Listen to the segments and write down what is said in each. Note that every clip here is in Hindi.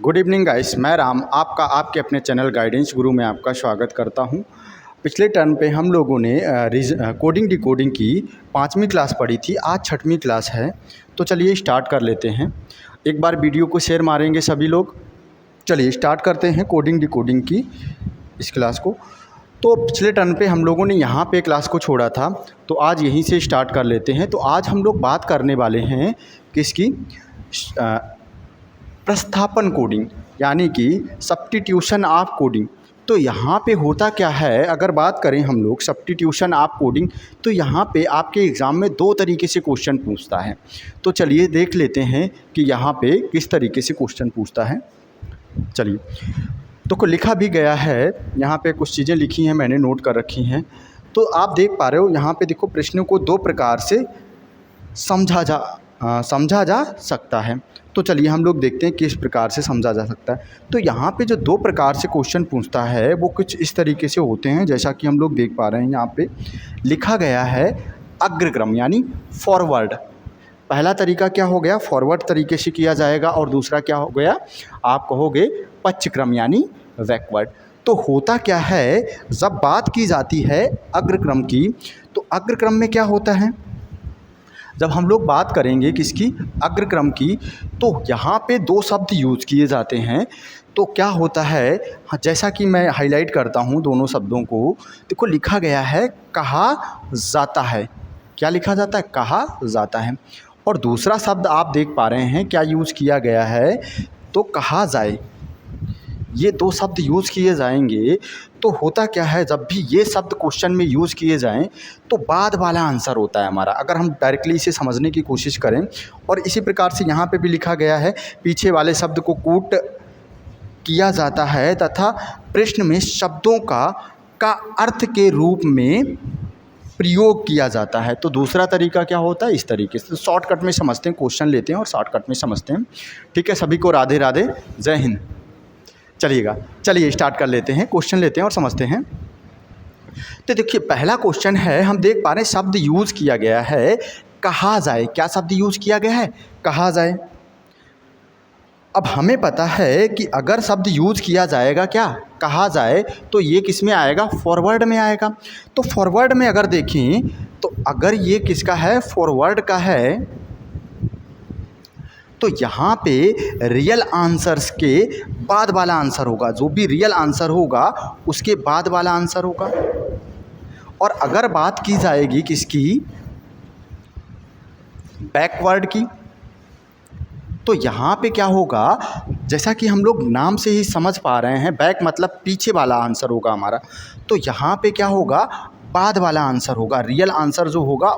गुड इवनिंग गाइस, मैं राम आपका आपके अपने चैनल गाइडेंस गुरु में आपका स्वागत करता हूं। पिछले टर्म पे हम लोगों ने कोडिंग डिकोडिंग की 5वीं क्लास पढ़ी थी। आज 6वीं क्लास है, तो चलिए स्टार्ट कर लेते हैं। एक बार वीडियो को शेयर मारेंगे सभी लोग। चलिए स्टार्ट करते हैं कोडिंग डिकोडिंग की इस क्लास को। तो पिछले टर्म पे हम लोगों ने यहाँ पे क्लास को छोड़ा था, तो आज यहीं से स्टार्ट कर लेते हैं। तो आज हम लोग बात करने वाले हैं किसकी, प्रस्थापन कोडिंग, यानी कि सब्स्टिट्यूशन ऑफ कोडिंग। तो यहाँ पे होता क्या है, अगर बात करें हम लोग सब्स्टिट्यूशन ऑफ कोडिंग, तो यहाँ पे आपके एग्ज़ाम में 2 तरीके से क्वेश्चन पूछता है। तो चलिए देख लेते हैं कि यहाँ पे किस तरीके से क्वेश्चन पूछता है। चलिए, तो लिखा भी गया है, यहाँ पे कुछ चीज़ें लिखी हैं, मैंने नोट कर रखी हैं। तो आप देख पा रहे हो यहाँ पे, देखो प्रश्नों को 2 प्रकार से समझा जा सकता है। तो चलिए हम लोग देखते हैं किस प्रकार से समझा जा सकता है। तो यहाँ पे जो 2 प्रकार से क्वेश्चन पूछता है वो कुछ इस तरीके से होते हैं, जैसा कि हम लोग देख पा रहे हैं। यहाँ पे लिखा गया है अग्रक्रम यानी फॉरवर्ड। पहला तरीका क्या हो गया, फॉरवर्ड तरीके से किया जाएगा, और दूसरा क्या हो गया, आप कहोगे पश्चक्रम यानी बैकवर्ड। तो होता क्या है, जब बात की जाती है अग्रक्रम की, तो अग्रक्रम में क्या होता है, जब हम लोग बात करेंगे किसकी, अग्रक्रम की, तो यहाँ पे 2 शब्द यूज़ किए जाते हैं। तो क्या होता है, हाँ, जैसा कि मैं हाईलाइट करता हूँ दोनों शब्दों को। देखो लिखा गया है कहा जाता है। क्या लिखा जाता है, कहा जाता है। और दूसरा शब्द आप देख पा रहे हैं क्या यूज़ किया गया है, तो कहा जाए। ये 2 शब्द यूज़ किए जाएंगे। तो होता क्या है, जब भी ये शब्द क्वेश्चन में यूज़ किए जाएं तो बाद वाला आंसर होता है हमारा, अगर हम डायरेक्टली इसे समझने की कोशिश करें। और इसी प्रकार से यहाँ पे भी लिखा गया है, पीछे वाले शब्द को कूट किया जाता है तथा प्रश्न में शब्दों का अर्थ के रूप में प्रयोग किया जाता है। तो दूसरा तरीका क्या होता है, इस तरीके से। तो शॉर्टकट में समझते हैं, क्वेश्चन लेते हैं और शॉर्टकट में समझते हैं। ठीक है, सभी को राधे राधे, जय हिंद। चलिए स्टार्ट कर लेते हैं, क्वेश्चन लेते हैं और समझते हैं। तो देखिए पहला क्वेश्चन है, हम देख पा रहे हैं शब्द यूज़ किया गया है कहा जाए। क्या शब्द यूज़ किया गया है, कहा जाए। अब हमें पता है कि अगर शब्द यूज़ किया जाएगा क्या, कहा जाए, तो ये किस में आएगा, फॉरवर्ड में आएगा। तो फॉरवर्ड में अगर देखें, तो अगर ये किसका है, फॉरवर्ड का है, तो यहाँ पे रियल आंसर्स के बाद वाला आंसर होगा। जो भी रियल आंसर होगा उसके बाद वाला आंसर होगा। और अगर बात की जाएगी किसकी, बैकवर्ड की, तो यहाँ पे क्या होगा, जैसा कि हम लोग नाम से ही समझ पा रहे हैं, बैक मतलब पीछे वाला आंसर होगा हमारा। तो यहाँ पे क्या होगा, बाद वाला आंसर होगा। रियल आंसर जो होगा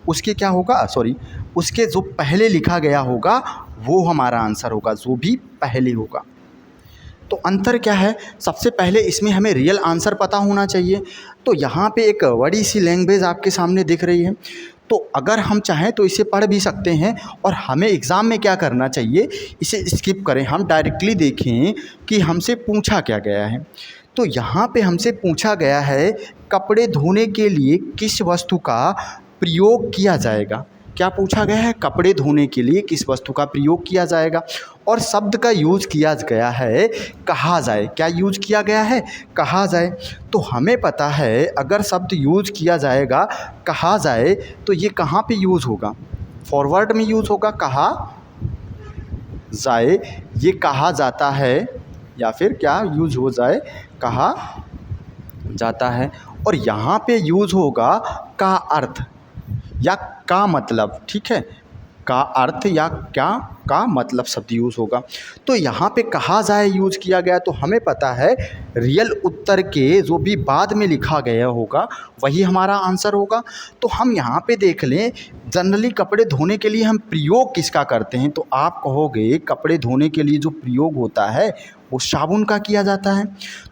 उसके क्या होगा, उसके जो पहले लिखा गया होगा वो हमारा आंसर होगा, जो भी पहले होगा। तो अंतर क्या है, सबसे पहले इसमें हमें रियल आंसर पता होना चाहिए। तो यहाँ पे एक बड़ी सी लैंग्वेज आपके सामने दिख रही है, तो अगर हम चाहें तो इसे पढ़ भी सकते हैं। और हमें एग्ज़ाम में क्या करना चाहिए, इसे स्किप करें, हम डायरेक्टली देखें कि हमसे पूछा क्या गया है। तो यहाँ पे हमसे पूछा गया है कपड़े धोने के लिए किस वस्तु का प्रयोग किया जाएगा। क्या पूछा गया है, कपड़े धोने के लिए किस वस्तु का प्रयोग किया जाएगा। और शब्द का यूज़ किया गया है कहा जाए। क्या यूज़ किया गया है, कहा जाए। तो हमें पता है अगर शब्द यूज़ किया जाएगा कहा जाए, तो ये कहाँ पे यूज़ होगा, फॉरवर्ड में यूज़ होगा, कहा जाए। ये कहा जाता है, या फिर क्या यूज़ हो जाए, कहा जाता है। और यहाँ पे यूज़ होगा का अर्थ या का मतलब। ठीक है, का अर्थ या क्या का मतलब शब्द यूज़ होगा। तो यहाँ पे कहा जाए यूज़ किया गया, तो हमें पता है रियल उत्तर के जो भी बाद में लिखा गया होगा वही हमारा आंसर होगा। तो हम यहाँ पे देख लें, जनरली कपड़े धोने के लिए हम प्रयोग किसका करते हैं, तो आप कहोगे कपड़े धोने के लिए जो प्रयोग होता है वो साबुन का किया जाता है।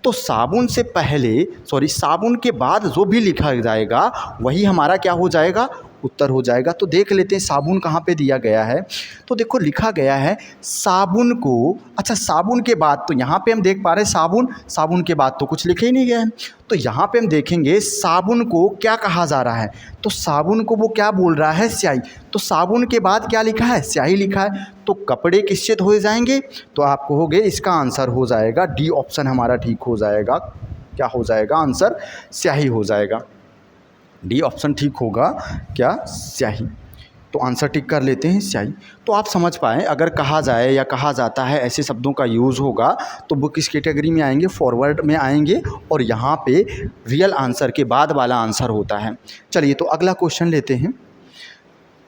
तो साबुन से पहले साबुन के बाद जो भी लिखा जाएगा वही हमारा क्या हो जाएगा, उत्तर हो जाएगा। तो देख लेते हैं साबुन कहाँ पे दिया गया है। तो देखो लिखा गया है साबुन को, अच्छा साबुन के बाद, तो यहाँ पे हम देख पा रहे हैं साबुन, साबुन के बाद तो कुछ लिखे ही नहीं गया है। तो यहाँ पे हम देखेंगे साबुन को क्या कहा जा रहा है, तो साबुन को वो क्या बोल रहा है, स्याही। तो साबुन के बाद क्या लिखा है, स्याही लिखा है। तो कपड़े किससे धोए जाएंगे, तो आप कहोगे इसका आंसर हो जाएगा डी ऑप्शन हमारा ठीक हो जाएगा। क्या हो जाएगा आंसर, स्याही हो जाएगा। डी ऑप्शन ठीक होगा क्या, स्याही। तो आंसर टिक कर लेते हैं स्याही। तो आप समझ पाएँ अगर कहा जाए या कहा जाता है ऐसे शब्दों का यूज़ होगा तो वो किस कैटेगरी में आएंगे, फॉरवर्ड में आएंगे, और यहाँ पे रियल आंसर के बाद वाला आंसर होता है। चलिए तो अगला क्वेश्चन लेते हैं।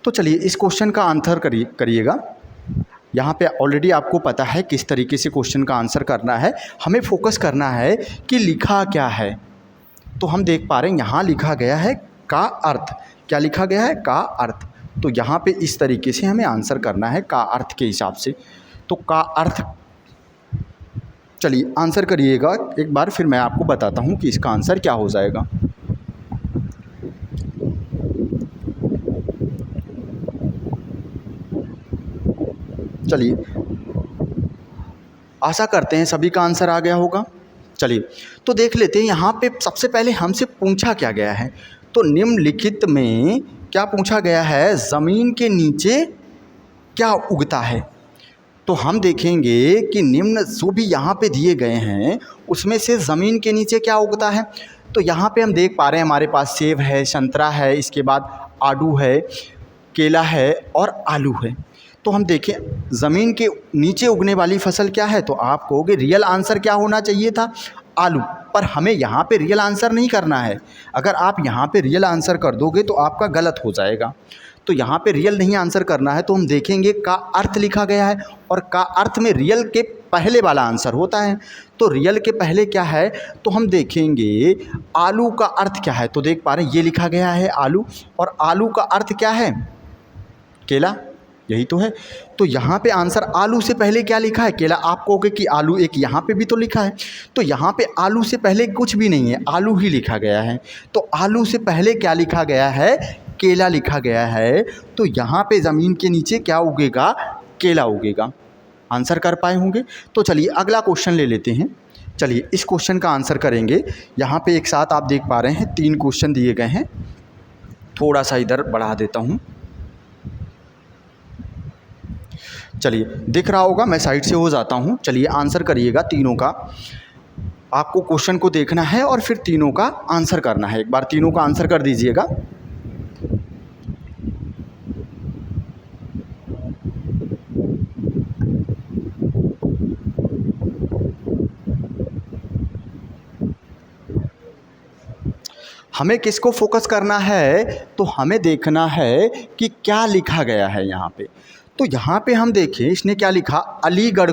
तो चलिए इस क्वेश्चन का आंसर करिएगा। यहाँ पे ऑलरेडी आपको पता है किस तरीके से क्वेश्चन का आंसर करना है, हमें फोकस करना है कि लिखा क्या है। तो हम देख पा रहे हैं यहाँ लिखा गया है का अर्थ, क्या लिखा गया है, का अर्थ। तो यहाँ पे इस तरीके से हमें आंसर करना है का अर्थ के हिसाब से। तो का अर्थ, चलिए आंसर करिएगा एक बार, फिर मैं आपको बताता हूँ कि इसका आंसर क्या हो जाएगा। चलिए आशा करते हैं सभी का आंसर आ गया होगा। चलिए तो देख लेते हैं यहाँ पे सबसे पहले हमसे पूछा क्या गया है। तो निम्नलिखित में क्या पूछा गया है, ज़मीन के नीचे क्या उगता है। तो हम देखेंगे कि निम्न जो भी यहाँ पे दिए गए हैं उसमें से ज़मीन के नीचे क्या उगता है। तो यहाँ पे हम देख पा रहे हैं हमारे पास सेब है, संतरा है, इसके बाद आड़ू है, केला है और आलू है। तो हम देखें ज़मीन के नीचे उगने वाली फसल क्या है, तो आप कहोगे रियल आंसर क्या होना चाहिए था, आलू। पर हमें यहाँ पे रियल आंसर नहीं करना है। अगर आप यहाँ पे रियल आंसर कर दोगे तो आपका गलत हो जाएगा। तो यहाँ पे रियल नहीं आंसर करना है। तो हम देखेंगे का अर्थ लिखा गया है और का अर्थ में रियल के पहले वाला आंसर होता है। तो रियल के पहले क्या है, तो हम देखेंगे आलू का अर्थ क्या है। तो देख पा रहे हैं ये लिखा गया है आलू, और आलू का अर्थ क्या है, केला, यही तो है। तो यहाँ पे आंसर आलू से पहले क्या लिखा है, केला। आप कहोगे कि आलू एक यहाँ पे भी तो लिखा है, तो यहाँ पे आलू से पहले कुछ भी नहीं है, आलू ही लिखा गया है। तो आलू से पहले क्या लिखा गया है, केला लिखा गया है। तो यहाँ पे ज़मीन के नीचे क्या उगेगा, केला उगेगा। आंसर कर पाए होंगे। तो चलिए अगला क्वेश्चन ले लेते हैं। चलिए इस क्वेश्चन का आंसर करेंगे। यहाँ पे एक साथ आप देख पा रहे हैं 3 क्वेश्चन दिए गए हैं। थोड़ा सा इधर बढ़ा देता हूँ। चलिए दिख रहा होगा, मैं साइड से हो जाता हूँ। चलिए आंसर करिएगा तीनों का। आपको क्वेश्चन को देखना है और फिर तीनों का आंसर करना है। एक बार तीनों का आंसर कर दीजिएगा। हमें किसको फोकस करना है, तो हमें देखना है कि क्या लिखा गया है यहाँ पे। तो यहाँ पे हम देखें इसने क्या लिखा, अलीगढ़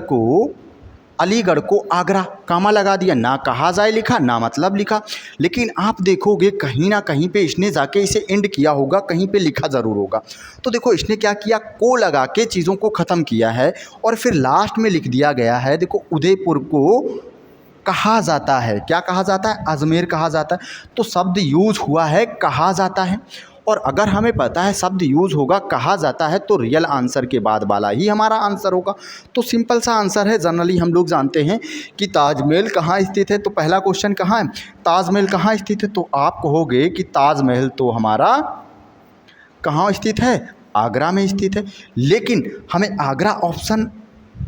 को आगरा, कामा लगा दिया, ना कहा जाए लिखा ना मतलब लिखा। लेकिन आप देखोगे कहीं ना कहीं पे इसने जाके इसे एंड किया होगा, कहीं पे लिखा ज़रूर होगा। तो देखो इसने क्या किया, को लगा के चीज़ों को ख़त्म किया है और फिर लास्ट में लिख दिया गया है। देखो उदयपुर को कहा जाता है, क्या कहा जाता है, अजमेर कहा जाता है। तो शब्द यूज हुआ है कहा जाता है, और अगर हमें पता है शब्द यूज होगा कहा जाता है तो रियल आंसर के बाद वाला ही हमारा आंसर होगा। तो सिंपल सा आंसर है। जनरली हम लोग जानते हैं कि ताजमहल कहाँ स्थित है, तो पहला क्वेश्चन कहाँ है, ताजमहल कहाँ स्थित है। तो आप कहोगे कि ताजमहल तो हमारा कहाँ स्थित है, आगरा में स्थित है। लेकिन हमें आगरा ऑप्शन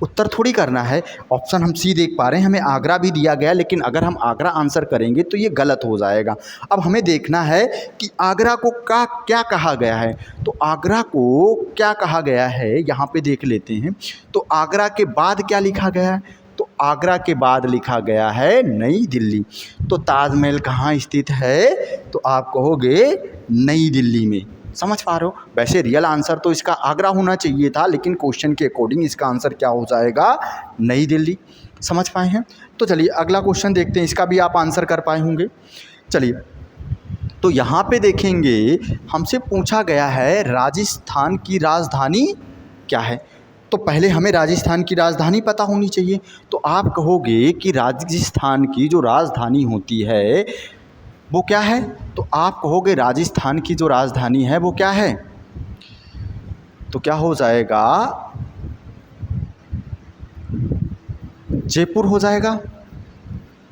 उत्तर थोड़ी करना है। ऑप्शन हम सी देख पा रहे हैं, हमें आगरा भी दिया गया, लेकिन अगर हम आगरा आंसर करेंगे तो ये गलत हो जाएगा। अब हमें देखना है कि आगरा को क्या कहा गया है। तो आगरा को क्या कहा गया है यहाँ पे देख लेते हैं। तो आगरा के बाद क्या लिखा गया है, तो आगरा के बाद लिखा गया है नई दिल्ली। तो ताजमहल कहाँ स्थित है, तो आप कहोगे नई दिल्ली में। समझ पा रहे हो। वैसे रियल आंसर तो इसका आगरा होना चाहिए था, लेकिन क्वेश्चन के अकॉर्डिंग इसका आंसर क्या हो जाएगा, नई दिल्ली। समझ पाए हैं। तो चलिए अगला क्वेश्चन देखते हैं, इसका भी आप आंसर कर पाए होंगे। चलिए तो यहाँ पे देखेंगे हमसे पूछा गया है राजस्थान की राजधानी क्या है। तो पहले हमें राजस्थान की राजधानी पता होनी चाहिए। तो आप कहोगे कि राजस्थान की जो राजधानी होती है वो क्या है? तो आप कहोगे राजस्थान की जो राजधानी है वो क्या है? तो क्या हो जाएगा? जयपुर हो जाएगा,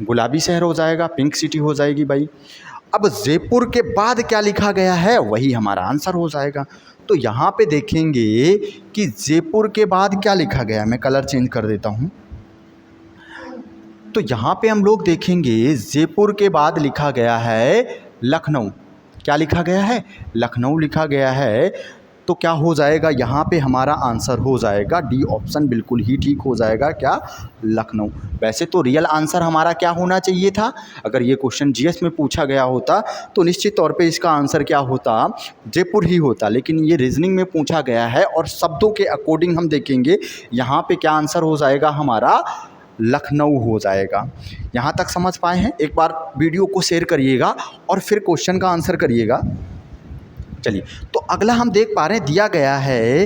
गुलाबी शहर हो जाएगा, पिंक सिटी हो जाएगी भाई। अब जयपुर के बाद क्या लिखा गया है वही हमारा आंसर हो जाएगा। तो यहाँ पे देखेंगे कि जयपुर के बाद क्या लिखा गया है, मैं कलर चेंज कर देता हूँ। तो यहाँ पे हम लोग देखेंगे जयपुर के बाद लिखा गया है लखनऊ। क्या लिखा गया है? लखनऊ लिखा गया है। तो क्या हो जाएगा? यहाँ पे हमारा आंसर हो जाएगा डी ऑप्शन, बिल्कुल ही ठीक हो जाएगा। क्या? लखनऊ। वैसे तो रियल आंसर हमारा क्या होना चाहिए था? अगर ये क्वेश्चन जीएस में पूछा गया होता तो निश्चित तौर पे इसका आंसर क्या होता? जयपुर ही होता। लेकिन ये रीजनिंग में पूछा गया है और शब्दों के अकॉर्डिंग हम देखेंगे यहाँ पे क्या आंसर हो जाएगा हमारा? लखनऊ हो जाएगा। यहाँ तक समझ पाए हैं? एक बार वीडियो को शेयर करिएगा और फिर क्वेश्चन का आंसर करिएगा। चलिए, तो अगला हम देख पा रहे हैं, दिया गया है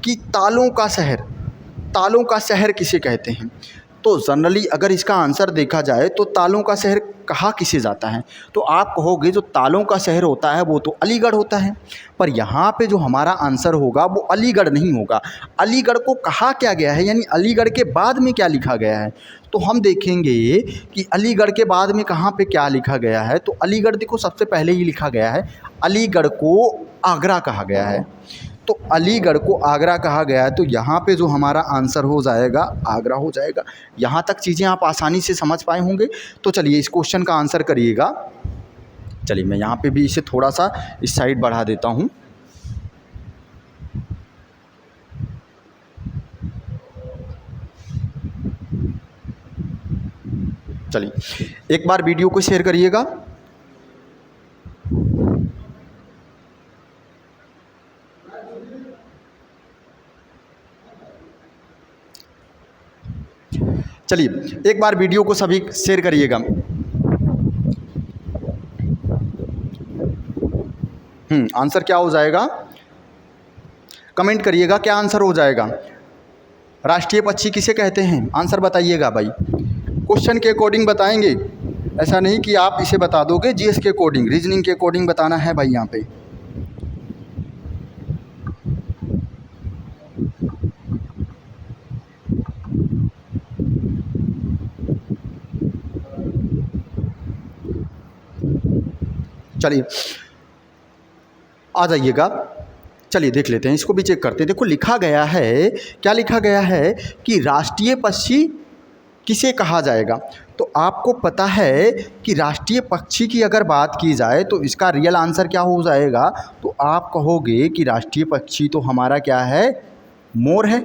कि तालों का शहर, तालों का शहर किसे कहते हैं? तो जनरली अगर इसका आंसर देखा जाए तो तालों का शहर कहा किसे जाता है? तो आप कहोगे जो तालों का शहर होता है वो तो अलीगढ़ होता है। पर यहाँ पे जो हमारा आंसर होगा वो अलीगढ़ नहीं होगा। अलीगढ़ को कहा क्या गया है, यानी अलीगढ़ के बाद में क्या लिखा गया है? तो हम देखेंगे कि अलीगढ़ के बाद में कहाँ पे क्या लिखा गया है। तो अलीगढ़ देखो सबसे पहले ही लिखा गया है, अलीगढ़ को आगरा कहा गया है। तो अलीगढ़ को आगरा कहा गया है, तो यहाँ पे जो हमारा आंसर हो जाएगा आगरा हो जाएगा। यहाँ तक चीज़ें आप आसानी से समझ पाए होंगे। तो चलिए इस क्वेश्चन का आंसर करिएगा। चलिए मैं यहाँ पे भी इसे थोड़ा सा इस साइड बढ़ा देता हूँ। चलिए एक बार वीडियो को शेयर करिएगा। चलिए एक बार वीडियो को सभी शेयर करिएगा। आंसर क्या हो जाएगा? कमेंट करिएगा क्या आंसर हो जाएगा। राष्ट्रीय पक्षी किसे कहते हैं? आंसर बताइएगा भाई। क्वेश्चन के अकॉर्डिंग बताएंगे, ऐसा नहीं कि आप इसे बता दोगे जीएस के अकॉर्डिंग, रीजनिंग के अकॉर्डिंग बताना है भाई यहाँ पे। चलिए आ जाइएगा। चलिए देख लेते हैं, इसको भी चेक करते हैं। देखो लिखा गया है, क्या लिखा गया है कि राष्ट्रीय पक्षी किसे कहा जाएगा। तो आपको पता है कि राष्ट्रीय पक्षी की अगर बात की जाए तो इसका रियल आंसर क्या हो जाएगा? तो आप कहोगे कि राष्ट्रीय पक्षी तो हमारा क्या है? मोर है।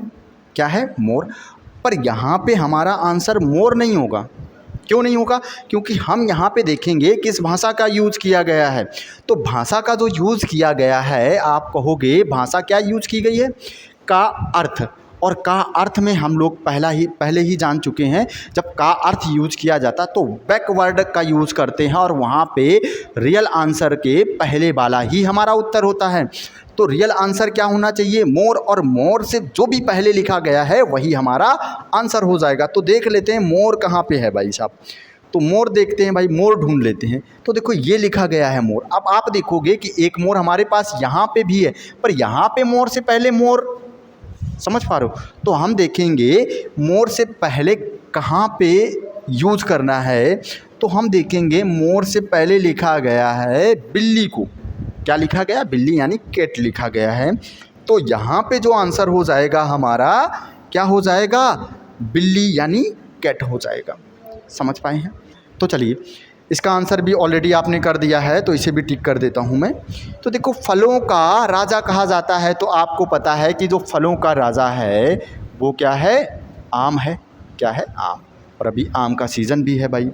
क्या है? मोर। पर यहाँ पे हमारा आंसर मोर नहीं होगा। क्यों नहीं होगा? क्योंकि हम यहाँ पे देखेंगे किस भाषा का यूज़ किया गया है। तो भाषा का जो यूज़ किया गया है, आप कहोगे भाषा क्या यूज़ की गई है? का अर्थ। और का अर्थ में हम लोग पहले ही जान चुके हैं, जब का अर्थ यूज किया जाता तो बैकवर्ड का यूज़ करते हैं और वहाँ पे रियल आंसर के पहले वाला ही हमारा उत्तर होता है। तो रियल आंसर क्या होना चाहिए? मोर। और मोर से जो भी पहले लिखा गया है वही हमारा आंसर हो जाएगा। तो देख लेते हैं मोर कहाँ पे है भाई साहब। तो मोर देखते हैं भाई, मोर ढूंढ लेते हैं। तो देखो ये लिखा गया है मोर। अब आप देखोगे कि एक मोर हमारे पास यहाँ पे भी है, पर यहाँ पे मोर से पहले मोर, समझ पा रहे हो? तो हम देखेंगे मोर से पहले कहाँ पे यूज करना है। तो हम देखेंगे मोर से पहले लिखा गया है बिल्ली को। क्या लिखा गया? बिल्ली यानी कैट लिखा गया है। तो यहाँ पे जो आंसर हो जाएगा हमारा क्या हो जाएगा? बिल्ली यानी कैट हो जाएगा। समझ पाए हैं? तो चलिए इसका आंसर भी ऑलरेडी आपने कर दिया है, तो इसे भी टिक कर देता हूँ मैं। तो देखो फलों का राजा कहा जाता है, तो आपको पता है कि जो फलों का राजा है वो क्या है? आम है। क्या है? आम। और अभी आम का सीज़न भी है भाई।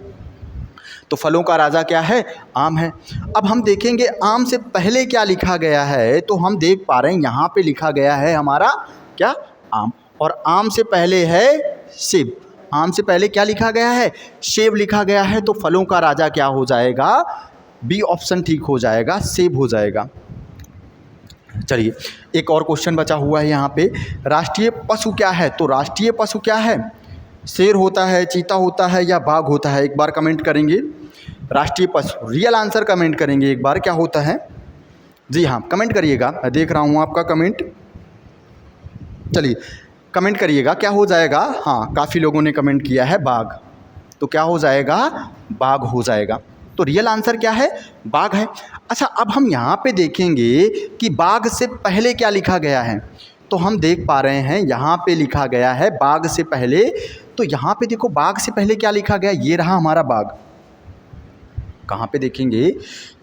तो फलों का राजा क्या है? आम है। अब हम देखेंगे आम से पहले क्या लिखा गया है। तो हम देख पा रहे हैं यहाँ पे लिखा गया है हमारा क्या? आम। और आम से पहले है सेब। आम से पहले क्या लिखा गया है? सेब लिखा गया है। तो फलों का राजा क्या हो जाएगा? बी ऑप्शन ठीक हो जाएगा, सेब हो जाएगा। चलिए एक और क्वेश्चन बचा हुआ है यहाँ पे। राष्ट्रीय पशु क्या है? तो राष्ट्रीय पशु क्या है? शेर होता है, चीता होता है या बाघ होता है? एक बार कमेंट करेंगे। राष्ट्रीय पशु। रियल आंसर कमेंट करेंगे एक बार, क्या होता है? जी हाँ, कमेंट करिएगा, मैं देख रहा हूँ आपका कमेंट। चलिए कमेंट करिएगा, क्या हो जाएगा? हाँ, काफ़ी लोगों ने कमेंट किया है बाघ, तो क्या हो जाएगा? बाघ हो जाएगा। तो रियल आंसर क्या है? बाघ है। अच्छा, अब हम यहाँ पे देखेंगे कि बाघ से पहले क्या लिखा गया है। तो हम देख पा रहे हैं यहाँ पे लिखा गया है बाघ से पहले। तो यहाँ पे देखो बाघ से पहले क्या लिखा गया, ये रहा हमारा बाघ। कहाँ पे देखेंगे,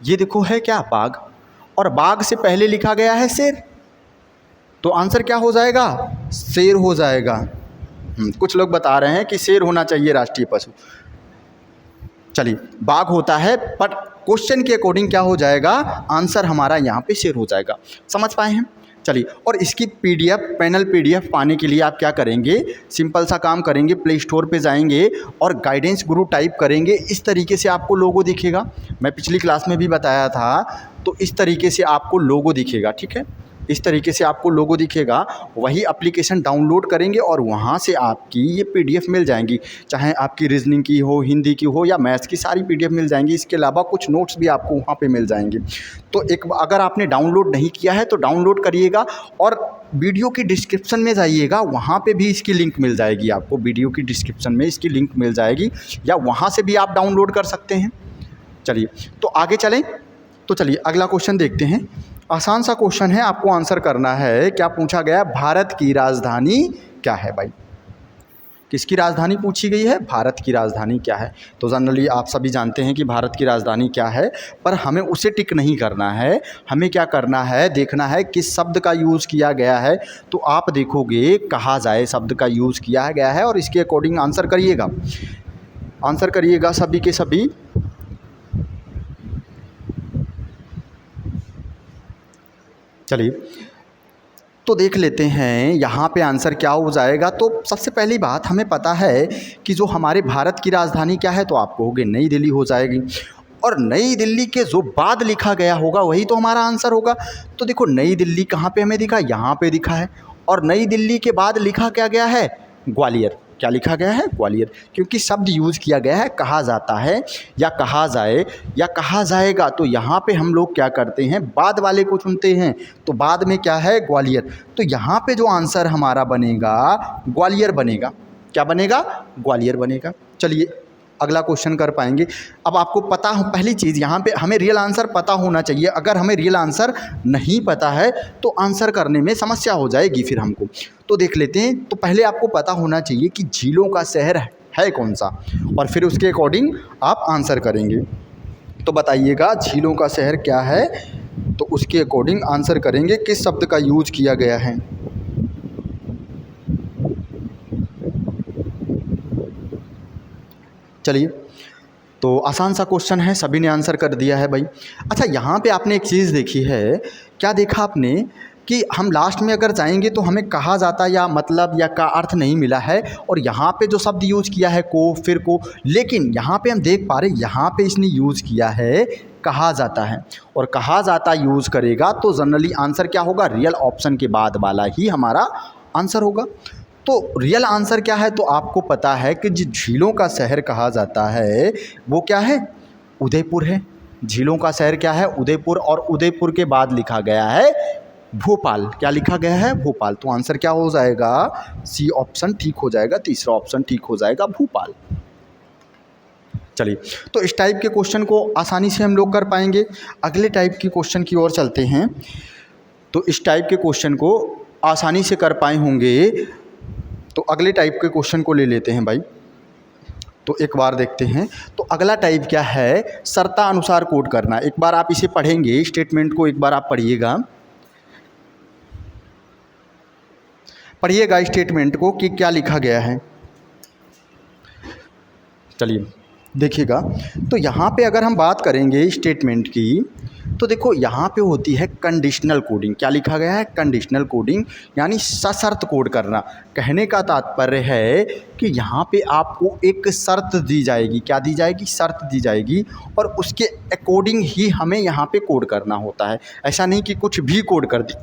ये देखो है क्या? बाघ। और बाघ से पहले लिखा गया है शेर, तो आंसर क्या हो जाएगा? शेर हो जाएगा। कुछ लोग बता रहे हैं कि शेर होना चाहिए राष्ट्रीय पशु। चलिए बाघ होता है, बट क्वेश्चन के अकॉर्डिंग क्या हो जाएगा? आंसर हमारा यहाँ पे शेर हो जाएगा। समझ पाए हैं? चलिए, और इसकी पीडीएफ, पैनल पीडीएफ पाने के लिए आप क्या करेंगे? सिंपल सा काम करेंगे, प्ले स्टोर पे जाएंगे और गाइडेंस गुरु टाइप करेंगे। इस तरीके से आपको लोगो दिखेगा, मैं पिछली क्लास में भी बताया था। तो इस तरीके से आपको लोगो दिखेगा, ठीक है? इस तरीके से आपको लोगो दिखेगा। वही एप्लीकेशन डाउनलोड करेंगे और वहाँ से आपकी ये पीडीएफ मिल जाएंगी, चाहे आपकी रीजनिंग की हो, हिंदी की हो या मैथ्स की, सारी पीडीएफ मिल जाएंगी। इसके अलावा कुछ नोट्स भी आपको वहाँ पे मिल जाएंगे। तो एक अगर आपने डाउनलोड नहीं किया है तो डाउनलोड करिएगा और वीडियो की डिस्क्रिप्शन में जाइएगा, वहाँ पे भी इसकी लिंक मिल जाएगी आपको। वीडियो की डिस्क्रिप्शन में इसकी लिंक मिल जाएगी, या वहाँ से भी आप डाउनलोड कर सकते हैं। चलिए तो आगे चलें। तो चलिए अगला क्वेश्चन देखते हैं। आसान सा क्वेश्चन है, आपको आंसर करना है। क्या पूछा गया? भारत की राजधानी क्या है भाई? किसकी राजधानी पूछी गई है? भारत की राजधानी क्या है? तो जनरली आप सभी जानते हैं कि भारत की राजधानी क्या है, पर हमें उसे टिक नहीं करना है। हमें क्या करना है? देखना है किस शब्द का यूज़ किया गया है। तो आप देखोगे कहा जाए शब्द का यूज़ किया गया है और इसके अकॉर्डिंग आंसर करिएगा। आंसर करिएगा सभी के सभी। चलिए तो देख लेते हैं यहाँ पे आंसर क्या हो जाएगा। तो सबसे पहली बात, हमें पता है कि जो हमारे भारत की राजधानी क्या है, तो आप कहोगे नई दिल्ली हो जाएगी। और नई दिल्ली के जो बाद लिखा गया होगा वही तो हमारा आंसर होगा। तो देखो नई दिल्ली कहाँ पे हमें दिखा? यहाँ पे दिखा है। और नई दिल्ली के बाद लिखा क्या गया है? ग्वालियर। क्या लिखा गया है? ग्वालियर। क्योंकि शब्द यूज़ किया गया है कहा जाता है, या कहा जाए, या कहा जाएगा। तो यहाँ पे हम लोग क्या करते हैं? बाद वाले को चुनते हैं। तो बाद में क्या है? ग्वालियर। तो यहाँ पे जो आंसर हमारा बनेगा ग्वालियर बनेगा। क्या बनेगा? ग्वालियर बनेगा। चलिए अगला क्वेश्चन कर पाएंगे। अब आपको पता हो, पहली चीज़ यहाँ पे हमें रियल आंसर पता होना चाहिए। अगर हमें रियल आंसर नहीं पता है तो आंसर करने में समस्या हो जाएगी फिर हमको। तो देख लेते हैं। तो पहले आपको पता होना चाहिए कि झीलों का शहर है कौन सा, और फिर उसके अकॉर्डिंग आप आंसर करेंगे। तो बताइएगा झीलों का शहर क्या है, तो उसके अकॉर्डिंग आंसर करेंगे किस शब्द का यूज किया गया है। चलिए तो आसान सा क्वेश्चन है, सभी ने आंसर कर दिया है भाई। अच्छा यहाँ पे आपने एक चीज़ देखी है, क्या देखा आपने कि हम लास्ट में अगर जाएंगे तो हमें कहा जाता या मतलब या का अर्थ नहीं मिला है, और यहाँ पे जो शब्द यूज़ किया है को, फिर को, लेकिन यहाँ पे हम देख पा रहे यहाँ पे इसने यूज़ किया है कहा जाता है। और कहा जाता यूज़ करेगा तो जनरली आंसर क्या होगा? रियल ऑप्शन के बाद वाला ही हमारा आंसर होगा। तो रियल आंसर क्या है? तो आपको पता है कि जिस झीलों का शहर कहा जाता है वो क्या है? उदयपुर है। झीलों का शहर क्या है? उदयपुर। और उदयपुर के बाद लिखा गया है भोपाल। क्या लिखा गया है? भोपाल। तो आंसर क्या हो जाएगा? सी ऑप्शन ठीक हो जाएगा, तीसरा ऑप्शन ठीक हो जाएगा, भोपाल। चलिए तो इस टाइप के क्वेश्चन को आसानी से हम लोग कर पाएंगे। अगले टाइप के क्वेश्चन की ओर चलते हैं। तो इस टाइप के क्वेश्चन को आसानी से कर पाए होंगे, तो अगले टाइप के क्वेश्चन को ले लेते हैं भाई। तो एक बार देखते हैं। तो अगला टाइप क्या है? शर्ता अनुसार कोड करना। एक बार आप इसे पढ़ेंगे, स्टेटमेंट को एक बार आप पढ़िएगा, पढ़िएगा स्टेटमेंट को कि क्या लिखा गया है। चलिए देखिएगा। तो यहाँ पे अगर हम बात करेंगे स्टेटमेंट की, तो देखो यहाँ पे होती है कंडीशनल कोडिंग। क्या लिखा गया है? कंडीशनल कोडिंग, यानी सशर्त कोड करना। कहने का तात्पर्य है कि यहाँ पे आपको एक शर्त दी जाएगी। क्या दी जाएगी? शर्त दी जाएगी, और उसके अकॉर्डिंग ही हमें यहाँ पे कोड करना होता है। ऐसा नहीं कि कुछ भी कोड कर दी।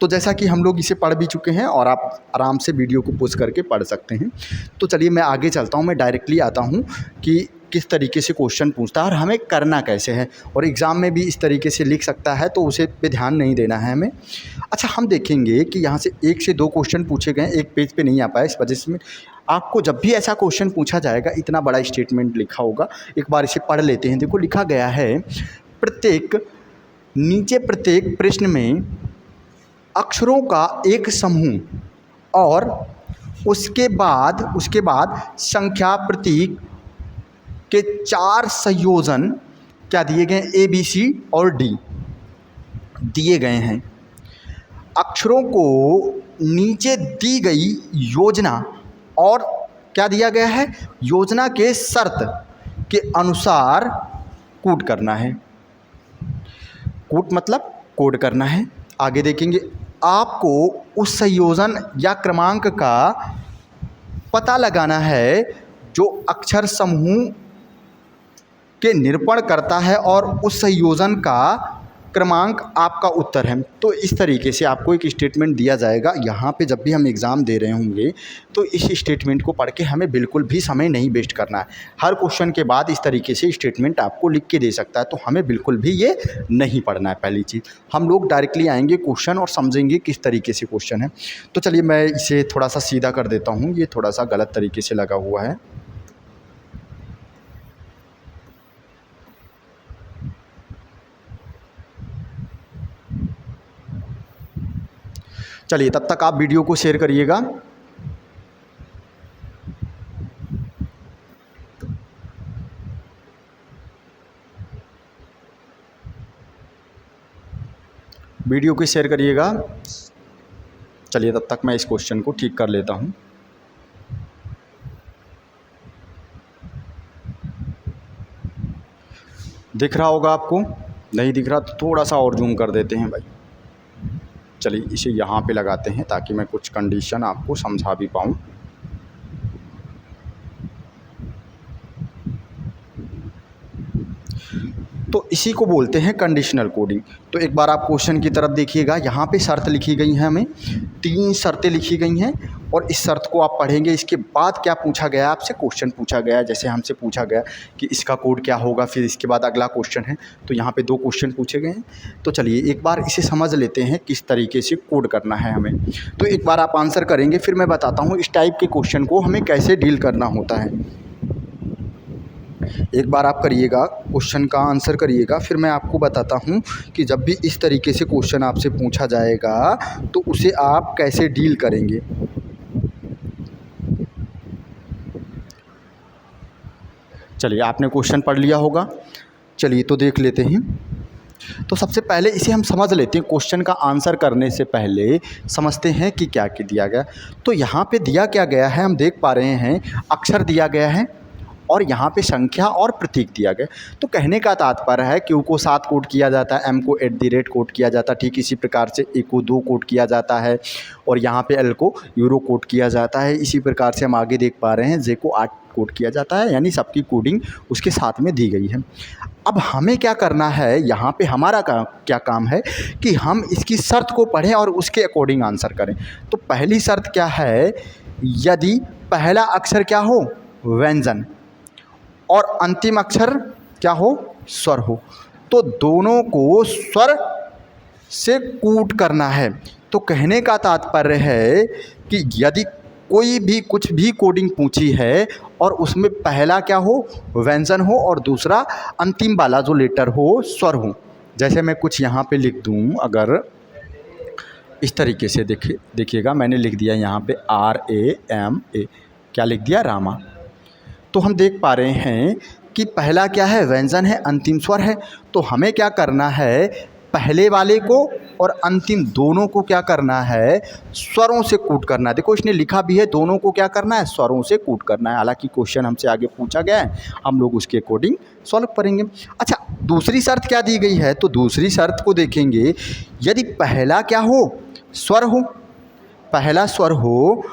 तो जैसा कि हम लोग इसे पढ़ भी चुके हैं और आप आराम से वीडियो को पॉज करके पढ़ सकते हैं। तो चलिए मैं आगे चलता हूँ, मैं डायरेक्टली आता हूँ कि किस तरीके से क्वेश्चन पूछता है और हमें करना कैसे है, और एग्ज़ाम में भी इस तरीके से लिख सकता है, तो उसे पे ध्यान नहीं देना है हमें। अच्छा, हम देखेंगे कि यहाँ से 1 से 2 क्वेश्चन पूछे गए, एक पेज पे नहीं आ पाया, इस वजह से आपको जब भी ऐसा क्वेश्चन पूछा जाएगा, इतना बड़ा स्टेटमेंट लिखा होगा, एक बार इसे पढ़ लेते हैं। देखो लिखा गया है, प्रत्येक प्रश्न में अक्षरों का एक समूह और उसके बाद संख्या प्रतीक के 4 संयोजन क्या दिए गए, ए बी सी और डी दिए गए हैं। अक्षरों को नीचे दी गई योजना और क्या दिया गया है, योजना के शर्त के अनुसार कूट करना है। कूट मतलब कोड करना है। आगे देखेंगे, आपको उस संयोजन या क्रमांक का पता लगाना है जो अक्षर समूह के निरूपण करता है और उस संयोजन का क्रमांक आपका उत्तर है। तो इस तरीके से आपको एक स्टेटमेंट दिया जाएगा। यहाँ पे जब भी हम एग्ज़ाम दे रहे होंगे तो इस स्टेटमेंट को पढ़ के हमें बिल्कुल भी समय नहीं वेस्ट करना है। हर क्वेश्चन के बाद इस तरीके से स्टेटमेंट आपको लिख के दे सकता है, तो हमें बिल्कुल भी ये नहीं पढ़ना है। पहली चीज़, हम लोग डायरेक्टली आएंगे क्वेश्चन और समझेंगे किस तरीके से क्वेश्चन है। तो चलिए मैं इसे थोड़ा सा सीधा कर देता हूँ, ये थोड़ा सा गलत तरीके से लगा हुआ है। चलिए, तब तक आप वीडियो को शेयर करिएगा। वीडियो को शेयर करिएगा। चलिए, तब तक मैं इस क्वेश्चन को ठीक कर लेता हूँ। दिख रहा होगा आपको, नहीं दिख रहा तो थोड़ा सा और जूम कर देते हैं भाई। चलिए, इसे यहाँ पे लगाते हैं ताकि मैं कुछ कंडीशन आपको समझा भी पाऊँ। तो इसी को बोलते हैं कंडीशनल कोडिंग। तो एक बार आप क्वेश्चन की तरफ देखिएगा, यहाँ पे शर्त लिखी गई हैं, हमें 3 शर्तें लिखी गई हैं और इस शर्त को आप पढ़ेंगे। इसके बाद क्या पूछा गया, आपसे क्वेश्चन पूछा गया, जैसे हमसे पूछा गया कि इसका कोड क्या होगा, फिर इसके बाद अगला क्वेश्चन है। तो यहाँ पे 2 क्वेश्चन पूछे गए हैं। तो चलिए एक बार इसे समझ लेते हैं किस तरीके से कोड करना है हमें। तो एक बार आप आंसर करेंगे, फिर मैं बताता हूँ इस टाइप के क्वेश्चन को हमें कैसे डील करना होता है। एक बार आप करिएगा, क्वेश्चन का आंसर करिएगा, फिर मैं आपको बताता हूँ कि जब भी इस तरीके से क्वेश्चन आपसे पूछा जाएगा तो उसे आप कैसे डील करेंगे। चलिए, आपने क्वेश्चन पढ़ लिया होगा, चलिए तो देख लेते हैं। तो सबसे पहले इसे हम समझ लेते हैं। क्वेश्चन का आंसर करने से पहले समझते हैं कि क्या दिया गया। तो यहाँ पे दिया क्या गया है, हम देख पा रहे हैं अक्षर दिया गया है और यहाँ पे संख्या और प्रतीक दिया गया। तो कहने का तात्पर्य है Q को 7 कोड किया जाता है, M को @ कोड किया जाता है, ठीक इसी प्रकार से A को 2 कोड किया जाता है और यहाँ पे L को यूरो कोड किया जाता है। इसी प्रकार से हम आगे देख पा रहे हैं J को 8 कोड किया जाता है, यानी सबकी कोडिंग उसके साथ में दी गई है। अब हमें क्या करना है, यहाँ पे हमारा क्या काम है कि हम इसकी शर्त को पढ़ें और उसके अकॉर्डिंग आंसर करें। तो पहली शर्त क्या है, यदि पहला अक्षर क्या हो, व्यंजन, और अंतिम अक्षर क्या हो, स्वर हो, तो दोनों को स्वर से कूट करना है। तो कहने का तात्पर्य है कि यदि कोई भी कुछ भी कोडिंग पूछी है और उसमें पहला क्या हो, व्यंजन हो, और दूसरा अंतिम वाला जो लेटर हो, स्वर हो। जैसे मैं कुछ यहाँ पे लिख दूँ, अगर इस तरीके से देखिएगा, मैंने लिख दिया यहाँ पे RAMA, क्या लिख दिया, रामा। तो हम देख पा रहे हैं कि पहला क्या है, व्यंजन है, अंतिम स्वर है। तो हमें क्या करना है, पहले वाले को और अंतिम दोनों को क्या करना है, स्वरों से कूट करना है। देखो इसने लिखा भी है, दोनों को क्या करना है, स्वरों से कूट करना है। हालांकि क्वेश्चन हमसे आगे पूछा गया है, हम लोग उसके अकॉर्डिंग सॉल्व करेंगे। अच्छा, दूसरी शर्त क्या दी गई है, तो दूसरी शर्त को देखेंगे, यदि पहला क्या हो, स्वर हो, पहला स्वर हो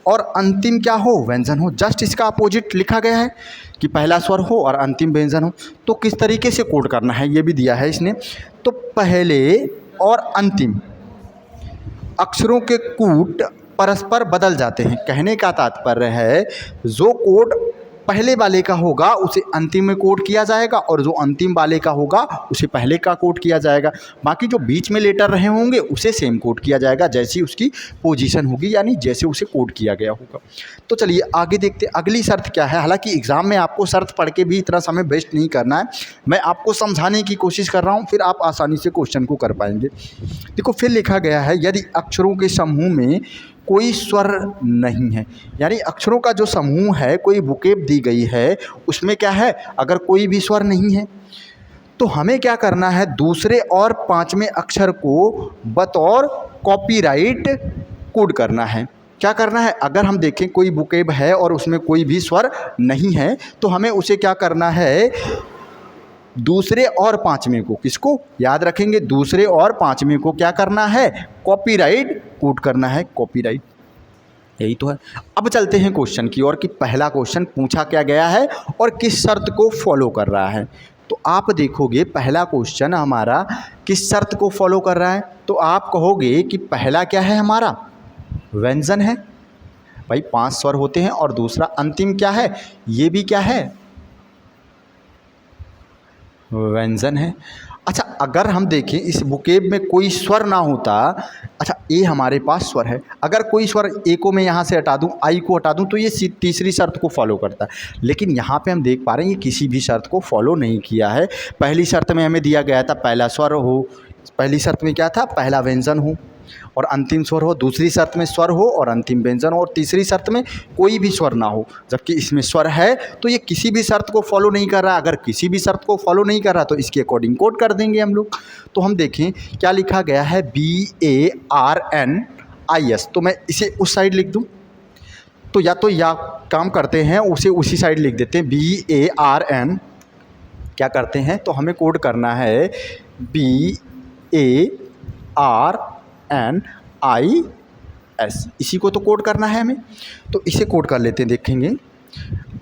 और अंतिम क्या हो, व्यंजन हो। जस्ट इसका अपोजिट लिखा गया है कि पहला स्वर हो और अंतिम व्यंजन हो। तो किस तरीके से कोड करना है ये भी दिया है इसने। तो पहले और अंतिम अक्षरों के कूट परस्पर बदल जाते हैं। कहने का तात्पर्य है जो कोड पहले वाले का होगा उसे अंतिम में कोट किया जाएगा और जो अंतिम वाले का होगा उसे पहले का कोट किया जाएगा। बाकी जो बीच में लेटर रहे होंगे उसे सेम कोट किया जाएगा जैसी उसकी पोजीशन होगी, यानी जैसे उसे कोट किया गया होगा। तो चलिए आगे देखते हैं अगली शर्त क्या है। हालांकि एग्ज़ाम में आपको शर्त पढ़ के भी इतना समय वेस्ट नहीं करना है, मैं आपको समझाने की कोशिश कर रहा हूँ, फिर आप आसानी से क्वेश्चन को कर पाएंगे। देखो फिर लिखा गया है यदि अक्षरों के समूह में कोई स्वर नहीं है, यानी अक्षरों का जो समूह है, कोई वोकैब दी गई है उसमें क्या है, अगर कोई भी स्वर नहीं है तो हमें क्या करना है, दूसरे और पांचवें अक्षर को बतौर कॉपीराइट कोड करना है। क्या करना है, अगर हम देखें कोई वोकैब है और उसमें कोई भी स्वर नहीं है तो हमें उसे क्या करना है, दूसरे और पांचवें को, किसको याद रखेंगे, दूसरे और पांचवें को क्या करना है, कॉपीराइट कोड करना है, कॉपीराइट। यही तो है। अब चलते हैं क्वेश्चन की ओर कि पहला क्वेश्चन पूछा क्या गया है और किस शर्त को फॉलो कर रहा है। तो आप देखोगे पहला क्वेश्चन हमारा किस शर्त को फॉलो कर रहा है, तो आप कहोगे कि पहला क्या है हमारा, व्यंजन है। भाई 5 स्वर होते हैं और दूसरा अंतिम क्या है, ये भी क्या है, व्यंजन है। अच्छा अगर हम देखें इस वोकैब में कोई स्वर ना होता, अच्छा ए हमारे पास स्वर है, अगर कोई स्वर ए को मैं यहाँ से हटा दूँ, आई को हटा दूँ तो ये तीसरी शर्त को फॉलो करता है। लेकिन यहाँ पे हम देख पा रहे हैं ये किसी भी शर्त को फॉलो नहीं किया है। पहली शर्त में हमें दिया गया था पहला स्वर हो, पहली शर्त में क्या था, पहला व्यंजन हो और अंतिम स्वर हो, दूसरी शर्त में स्वर हो और अंतिम व्यंजन हो, और तीसरी शर्त में कोई भी स्वर ना हो। जबकि इसमें स्वर है तो ये किसी भी शर्त को फॉलो नहीं कर रहा। अगर किसी भी शर्त को फॉलो नहीं कर रहा तो इसके अकॉर्डिंग कोड कर देंगे हम लोग। तो हम देखें क्या लिखा गया है, BARNIS, तो मैं इसे उस साइड लिख दूँ, तो या काम करते हैं उसे उसी साइड लिख देते हैं, BARN क्या करते हैं, तो हमें कोड करना है BARNIS, इसी को तो कोड करना है हमें। तो इसे कोड कर लेते हैं, देखेंगे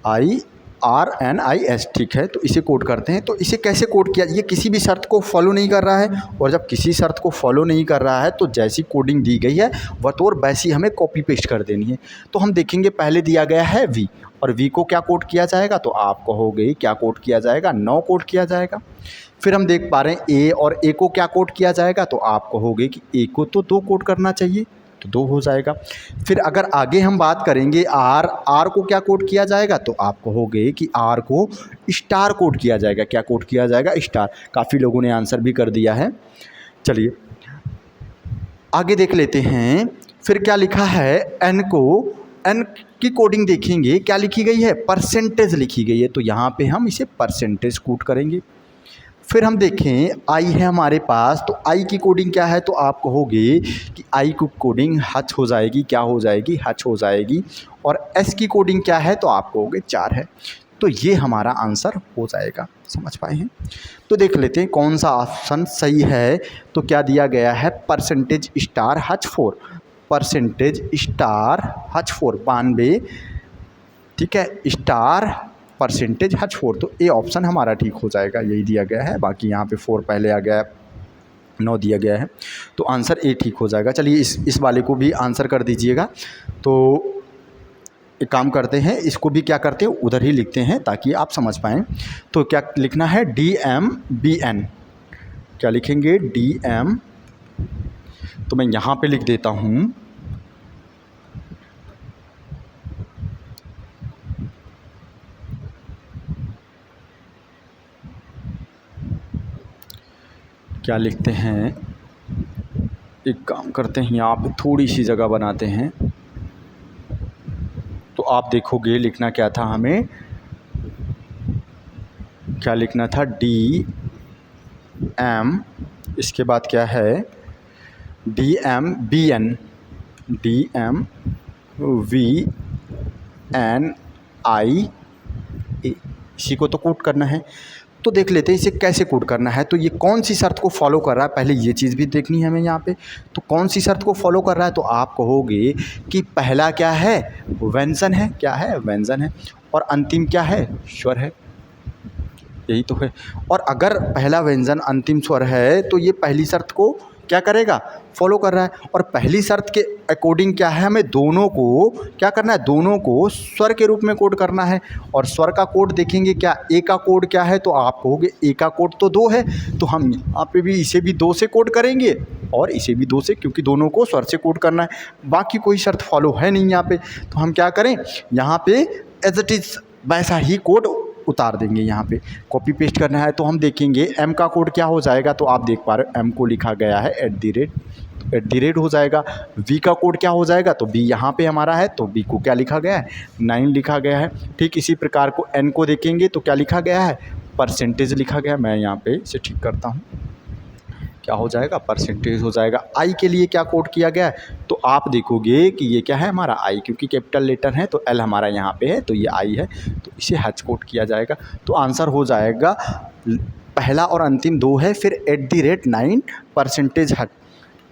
IRNIS, ठीक है। तो इसे कोड करते हैं। तो इसे कैसे कोड किया, ये किसी भी शर्त को फॉलो नहीं कर रहा है, और जब किसी शर्त को फॉलो नहीं कर रहा है तो जैसी कोडिंग दी गई है बतौर वैसी हमें कॉपी पेस्ट कर देनी है। तो हम देखेंगे पहले दिया गया है V, और V को क्या कोड किया जाएगा, तो आप कहोगे क्या कोड किया जाएगा, 9 कोड किया जाएगा। फिर हम देख पा रहे हैं A, और A को क्या कोड किया जाएगा, तो आप कहोगे कि A को तो 2 कोड करना चाहिए, तो 2 हो जाएगा। फिर अगर आगे हम बात करेंगे R को क्या कोड किया जाएगा, तो आप कहोगे कि R को स्टार कोड किया जाएगा। क्या कोड किया जाएगा, स्टार। काफ़ी लोगों ने आंसर भी कर दिया है। चलिए आगे देख लेते हैं। फिर क्या लिखा है, N की कोडिंग देखेंगे, क्या लिखी गई है, परसेंटेज लिखी गई है, तो यहाँ पे हम इसे परसेंटेज कोड करेंगे। फिर हम देखें आई है हमारे पास, तो आई की कोडिंग क्या है, तो आप कहोगे कि आई की कोडिंग हच हो जाएगी, क्या हो जाएगी, हच हो जाएगी। और एस की कोडिंग क्या है, तो आप कहोगे 4 है। तो ये हमारा आंसर हो जाएगा। समझ पाए हैं। तो देख लेते हैं कौन सा ऑप्शन सही है। तो क्या दिया गया है, percentage star Hutch 4, percentage star Hutch 4, 92, ठीक है, स्टार परसेंटेज हच 4। तो ए ऑप्शन हमारा ठीक हो जाएगा, यही दिया गया है। बाकी यहाँ पे 4 पहले आ गया है, 9 दिया गया है, तो आंसर ए ठीक हो जाएगा। चलिए इस वाले को भी आंसर कर दीजिएगा। तो एक काम करते हैं, इसको भी क्या करते हैं, उधर ही लिखते हैं ताकि आप समझ पाएँ। तो क्या लिखना है, DMBN, क्या लिखेंगे, DM, तो मैं यहाँ पे लिख देता हूँ क्या लिखते हैं, एक काम करते हैं, यहाँ पे थोड़ी सी जगह बनाते हैं। तो आप देखोगे लिखना क्या था, हमें क्या लिखना था, DM, इसके बाद क्या है, DMBN, DMVNIA, इसी को तो कोड करना है। तो देख लेते हैं इसे कैसे कोड करना है। तो ये कौन सी शर्त को फॉलो कर रहा है, पहले ये चीज़ भी देखनी है हमें यहाँ पे। तो कौन सी शर्त को फॉलो कर रहा है, तो आप कहोगे कि पहला क्या है, व्यंजन है, क्या है, व्यंजन है, और अंतिम क्या है, स्वर है, यही तो है। और अगर पहला व्यंजन अंतिम स्वर है तो ये पहली शर्त को क्या करेगा, फॉलो कर रहा है। और पहली शर्त के अकॉर्डिंग क्या है, हमें दोनों को क्या करना है, दोनों को स्वर के रूप में कोड करना है। और स्वर का कोड देखेंगे क्या, ए का कोड क्या है, तो आप कहोगे ए का कोड तो 2 है, तो हम यहाँ पे भी इसे भी 2 से कोड करेंगे और इसे भी 2 से, क्योंकि दोनों को स्वर से कोड करना है। बाकी कोई शर्त फॉलो है नहीं यहाँ पे, तो हम क्या करें, यहाँ पे एज इट इज़ वैसा ही कोड उतार देंगे। यहाँ पे कॉपी पेस्ट करना है तो हम देखेंगे एम का कोड क्या हो जाएगा, तो आप देख पा रहे हो एम को लिखा गया है @ हो जाएगा। वी का कोड क्या हो जाएगा, तो बी यहाँ पे हमारा है, तो बी को क्या लिखा गया है, 9 लिखा गया है। ठीक इसी प्रकार को एन को देखेंगे तो क्या लिखा गया है, परसेंटेज लिखा गया है। मैं यहाँ पे इसे ठीक करता हूँ, क्या हो जाएगा, परसेंटेज हो जाएगा। आई के लिए क्या कोड किया गया है, तो आप देखोगे कि ये क्या है हमारा आई, क्योंकि कैपिटल लेटर है तो एल हमारा यहाँ पे है, तो ये आई है, तो इसे हैच कोड किया जाएगा। तो आंसर हो जाएगा, पहला और अंतिम 2 है, फिर @ 9 % हट,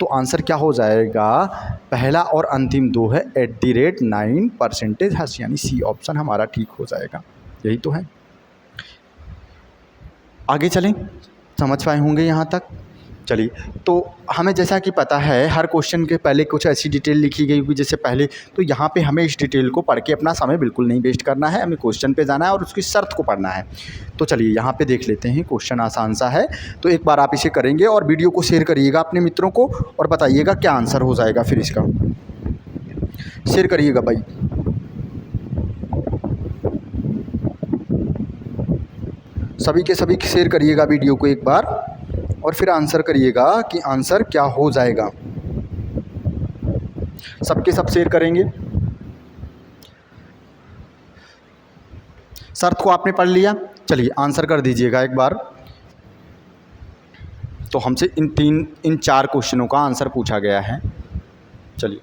तो आंसर क्या हो जाएगा, पहला और अंतिम 2 है, @ 9 % हट, यानी सी ऑप्शन हमारा ठीक हो जाएगा। यही तो है। आगे चलें, समझ पाए होंगे यहाँ तक। चलिए, तो हमें जैसा कि पता है हर क्वेश्चन के पहले कुछ ऐसी डिटेल लिखी गई होगी जैसे पहले, तो यहाँ पे हमें इस डिटेल को पढ़ के अपना समय बिल्कुल नहीं वेस्ट करना है, हमें क्वेश्चन पे जाना है और उसकी शर्त को पढ़ना है। तो चलिए यहाँ पे देख लेते हैं, क्वेश्चन आसान सा है, तो एक बार आप इसे करेंगे और वीडियो को शेयर करिएगा अपने मित्रों को और बताइएगा क्या आंसर हो जाएगा, फिर इसका शेयर करिएगा भाई। सभी के सभी शेयर करिएगा वीडियो को एक बार और फिर आंसर करिएगा कि आंसर क्या हो जाएगा। सबके सब शेयर करेंगे। शर्त को आपने पढ़ लिया, चलिए आंसर कर दीजिएगा एक बार। तो हमसे इन 4 क्वेश्चनों का आंसर पूछा गया है। चलिए,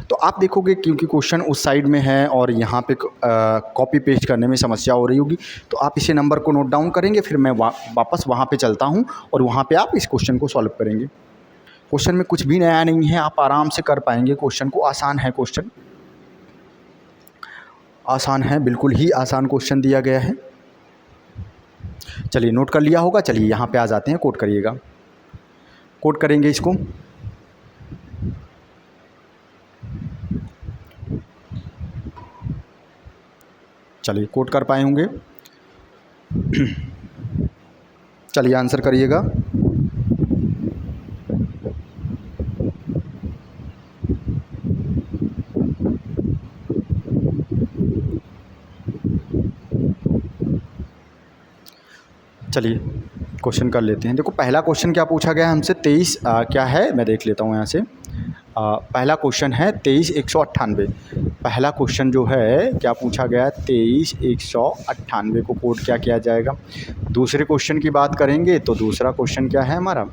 तो आप देखोगे क्योंकि क्वेश्चन उस साइड में है और यहाँ पे कॉपी पेस्ट करने में समस्या हो रही होगी, तो आप इसे नंबर को नोट डाउन करेंगे, फिर मैं वापस वहाँ पे चलता हूँ और वहाँ पे आप इस क्वेश्चन को सॉल्व करेंगे। क्वेश्चन में कुछ भी नया नहीं है, आप आराम से कर पाएंगे क्वेश्चन को। आसान है, क्वेश्चन आसान है, बिल्कुल ही आसान क्वेश्चन दिया गया है। चलिए, नोट कर लिया होगा। चलिए यहाँ पे आ जाते हैं, कोड करिएगा, कोड करेंगे इसको। चलिए, कोड कर पाए होंगे। चलिए आंसर करिएगा। चलिए क्वेश्चन कर लेते हैं। देखो पहला क्वेश्चन क्या पूछा गया है हमसे, 23 क्या है मैं देख लेता हूँ यहाँ से। पहला क्वेश्चन है 23,198। पहला क्वेश्चन जो है क्या पूछा गया है, 23,198 को कोड क्या किया जाएगा। दूसरे क्वेश्चन की बात करेंगे तो दूसरा क्वेश्चन क्या है हमारा,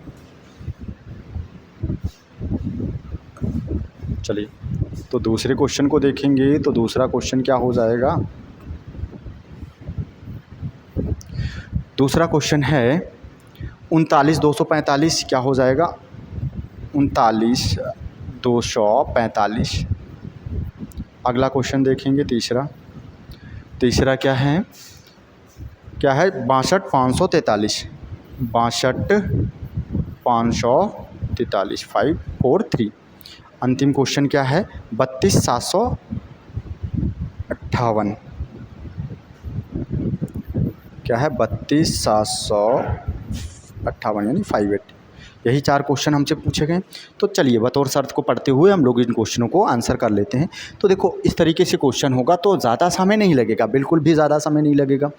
चलिए तो दूसरे क्वेश्चन को देखेंगे तो दूसरा क्वेश्चन क्या हो जाएगा। दूसरा क्वेश्चन है 39,245, क्या हो जाएगा 39,245। अगला क्वेश्चन देखेंगे तीसरा क्या है 62,543, 62,543, 543। अंतिम क्वेश्चन क्या है 32,758, क्या है 32,758 यानी 580। यही 4 क्वेश्चन हमसे पूछे गए। तो चलिए बतौर शर्त को पढ़ते हुए हम लोग इन क्वेश्चनों को आंसर कर लेते हैं। तो देखो इस तरीके से क्वेश्चन होगा तो ज़्यादा समय नहीं लगेगा, बिल्कुल भी ज़्यादा समय नहीं लगेगा।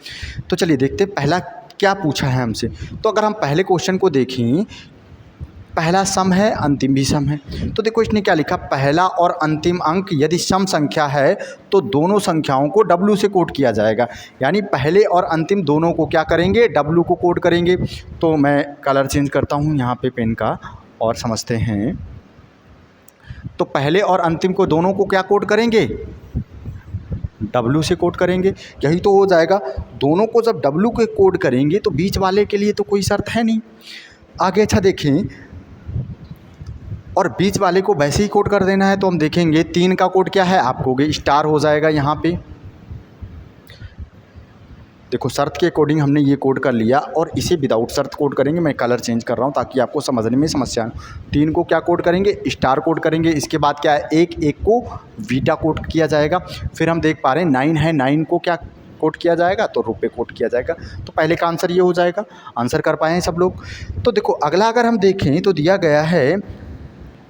तो चलिए देखते हैं पहला क्या पूछा है हमसे। तो अगर हम पहले क्वेश्चन को देखें, पहला सम है, अंतिम भी सम है। तो देखो इसने क्या लिखा, पहला और अंतिम अंक यदि सम संख्या है तो दोनों संख्याओं को W से कोड किया जाएगा। यानी पहले और अंतिम दोनों को क्या करेंगे, W को कोड करेंगे। तो मैं कलर चेंज करता हूँ यहाँ पे पेन का और समझते हैं। तो पहले और अंतिम को दोनों को क्या कोड करेंगे, W से कोड करेंगे। यही तो हो जाएगा। दोनों को जब W के कोड करेंगे तो बीच वाले के लिए तो कोई शर्त है नहीं। आगे अच्छा देखें, और बीच वाले को वैसे ही कोड कर देना है। तो हम देखेंगे 3 का कोड क्या है, आप कहोगे स्टार हो जाएगा यहाँ पे। देखो शर्त के अकॉर्डिंग हमने ये कोड कर लिया और इसे विदाउट शर्त कोड करेंगे। मैं कलर चेंज कर रहा हूँ ताकि आपको समझने में समस्या न हो। 3 को क्या कोड करेंगे, स्टार कोड करेंगे। इसके बाद क्या है, 1 को बीटा कोड किया जाएगा। फिर हम देख पा रहे हैं 9 है, 9 को क्या कोड किया जाएगा, तो रुपए कोड किया जाएगा। तो पहले का आंसर ये हो जाएगा। आंसर कर पाए हैं सब लोग। तो देखो अगला अगर हम देखें तो दिया गया है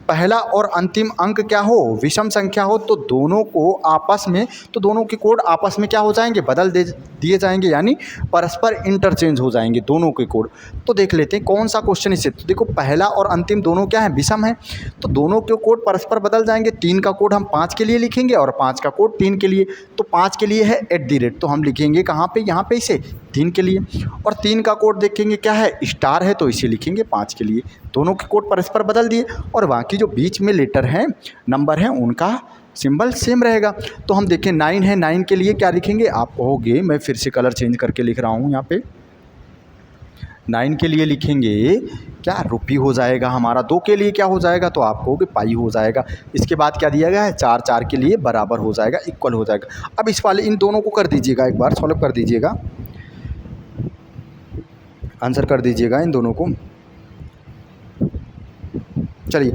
पहला और अंतिम अंक क्या हो, विषम संख्या हो, तो दोनों को आपस में, तो दोनों के कोड आपस में क्या हो जाएंगे, बदल दिए जाएंगे, यानी परस्पर इंटरचेंज हो जाएंगे दोनों के कोड। तो देख लेते हैं कौन सा क्वेश्चन इससे। तो देखो पहला और अंतिम दोनों क्या है, विषम है, तो दोनों के कोड परस्पर बदल जाएंगे। 3 का कोड हम 5 के लिए लिखेंगे और 5 का कोड 3 के लिए। तो 5 के लिए है @ तो हम लिखेंगे कहाँ पे, यहाँ पे इसे 3 के लिए। और 3 का कोड देखेंगे क्या है, स्टार है, तो इसे लिखेंगे 5 के लिए। दोनों के कोड परस्पर बदल दिए और बाकी जो बीच में लेटर हैं, नंबर हैं, उनका सिंबल सेम रहेगा। तो हम देखें 9 है, 9 के लिए क्या लिखेंगे, आप कहोगे, मैं फिर से कलर चेंज करके लिख रहा हूँ यहाँ पे। 9 के लिए लिखेंगे क्या, रुपी हो जाएगा हमारा। 2 के लिए क्या हो जाएगा, तो आप कहोगे पाई हो जाएगा। इसके बाद क्या दिया गया है, 4, 4 के लिए बराबर हो जाएगा, इक्वल हो जाएगा। अब इस वाले इन दोनों को कर दीजिएगा, एक बार सॉल्व कर दीजिएगा, आंसर कर दीजिएगा इन दोनों को। चलिए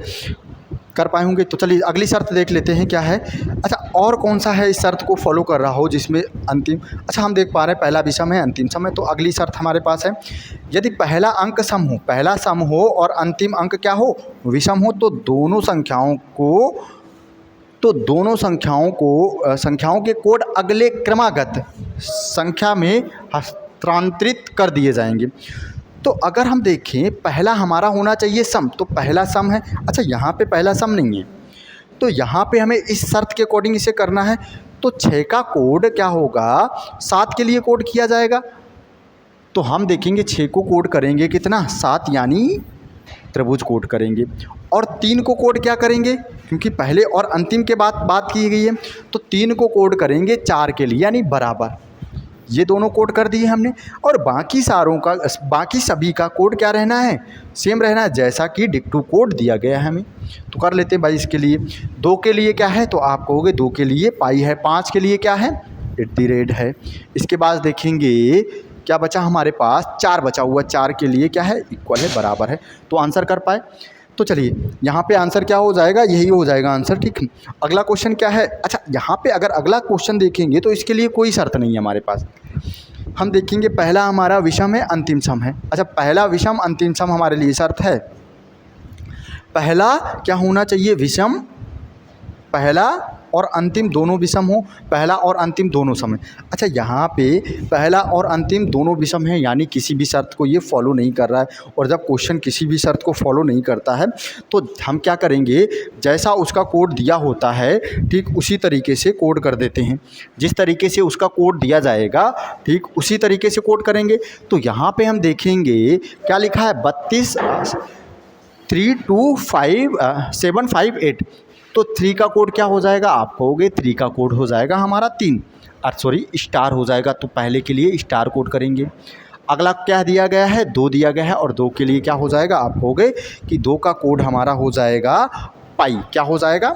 कर पाए होंगे। तो चलिए अगली शर्त देख लेते हैं क्या है। अच्छा और कौन सा है इस शर्त को फॉलो कर रहा हो जिसमें अंतिम, अच्छा हम देख पा रहे हैं पहला विषम है, अंतिम सम है। तो अगली शर्त हमारे पास है, यदि पहला अंक सम हो, पहला सम हो और अंतिम अंक क्या हो, विषम हो, तो दोनों संख्याओं के कोड अगले क्रमागत संख्या में हस्तांतरित कर दिए जाएंगे। तो अगर हम देखें पहला हमारा होना चाहिए सम, तो पहला सम है। अच्छा यहाँ पे पहला सम नहीं है, तो यहाँ पे हमें इस शर्त के अकॉर्डिंग इसे करना है। तो 6 का कोड क्या होगा, 7 के लिए कोड किया जाएगा। तो हम देखेंगे 6 को कोड करेंगे कितना, 7, यानी त्रिभुज कोड करेंगे। और 3 को कोड क्या करेंगे, क्योंकि पहले और अंतिम के बात की गई है, तो 3 को कोड करेंगे 4 के लिए, यानी बराबर। ये दोनों कोड कर दिए हमने। और बाकी सभी का कोड क्या रहना है, सेम रहना है, जैसा कि डिक्टो कोड दिया गया है हमें। तो कर लेते हैं भाई इसके लिए। 2 के लिए क्या है, तो आप कहोगे 2 के लिए पाई है। 5 के लिए क्या है, @ है। इसके बाद देखेंगे क्या बचा हमारे पास, 4 बचा हुआ, 4 के लिए क्या है, इक्वल है, बराबर है। तो आंसर कर पाए। तो चलिए यहाँ पे आंसर क्या हो जाएगा, यही हो जाएगा आंसर, ठीक। अगला क्वेश्चन क्या है, अच्छा यहाँ पे अगर अगला क्वेश्चन देखेंगे तो इसके लिए कोई शर्त नहीं है हमारे पास। हम देखेंगे पहला हमारा विषम है, अंतिम सम है। अच्छा पहला विषम अंतिम सम हमारे लिए शर्त है, पहला क्या होना चाहिए, विषम, पहला और अंतिम दोनों विषम हो, पहला और अंतिम दोनों सम है। अच्छा यहाँ पे पहला और अंतिम दोनों विषम है, यानी किसी भी शर्त को ये फॉलो नहीं कर रहा है। और जब क्वेश्चन किसी भी शर्त को फॉलो नहीं करता है तो हम क्या करेंगे, जैसा उसका कोड दिया होता है ठीक उसी तरीके से कोड कर देते हैं। जिस तरीके से उसका कोड दिया जाएगा ठीक उसी तरीके से कोड करेंगे। तो यहाँ पर हम देखेंगे क्या लिखा है, 32 325 758। तो 3 का कोड क्या हो जाएगा, आप कहोगे 3 का कोड हो जाएगा हमारा 3, स्टार हो जाएगा। तो पहले के लिए स्टार कोड करेंगे। अगला क्या दिया गया है, 2 दिया गया है, और 2 के लिए क्या हो जाएगा, आप कहोगे कि 2 का कोड हमारा हो जाएगा पाई। क्या हो जाएगा,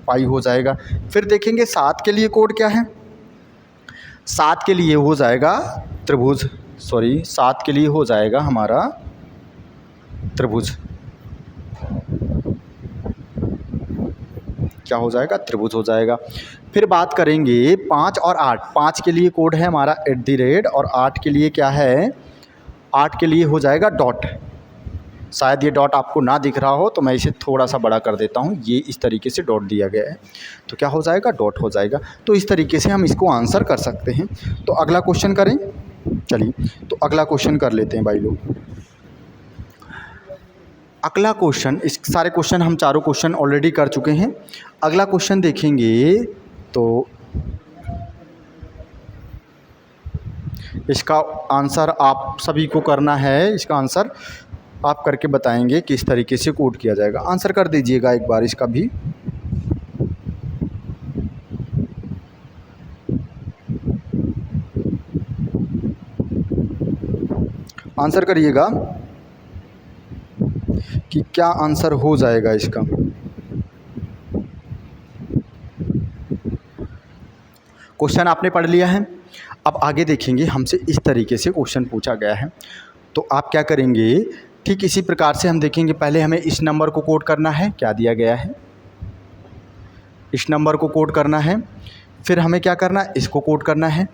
पाई हो जाएगा। फिर देखेंगे 7 के लिए कोड क्या है, 7 के लिए हो जाएगा त्रिभुज, 7 के लिए हो जाएगा हमारा त्रिभुज। क्या हो जाएगा, त्रिभुज हो जाएगा। फिर बात करेंगे 5 और 8। 5 के लिए कोड है हमारा @ और 8 के लिए क्या है, 8 के लिए हो जाएगा डॉट। शायद ये डॉट आपको ना दिख रहा हो तो मैं इसे थोड़ा सा बड़ा कर देता हूँ। ये इस तरीके से डॉट दिया गया है तो क्या हो जाएगा, डॉट हो जाएगा। तो इस तरीके से हम इसको आंसर कर सकते हैं। तो अगला क्वेश्चन करें, चलिए तो अगला क्वेश्चन कर लेते हैं भाई लोग। अगला क्वेश्चन, इस सारे क्वेश्चन हम चारों क्वेश्चन ऑलरेडी कर चुके हैं। अगला क्वेश्चन देखेंगे तो इसका आंसर आप सभी को करना है। इसका आंसर आप करके बताएंगे किस तरीके से कोड किया जाएगा। आंसर कर दीजिएगा एक बार इसका भी। आंसर करिएगा कि क्या आंसर हो जाएगा इसका। क्वेश्चन आपने पढ़ लिया है। अब आगे देखेंगे हमसे इस तरीके से क्वेश्चन पूछा गया है, तो आप क्या करेंगे, ठीक इसी प्रकार से हम देखेंगे। पहले हमें इस नंबर को कोड करना है, क्या दिया गया है, इस नंबर को कोड करना है। फिर हमें क्या करना है, इसको कोड करना है।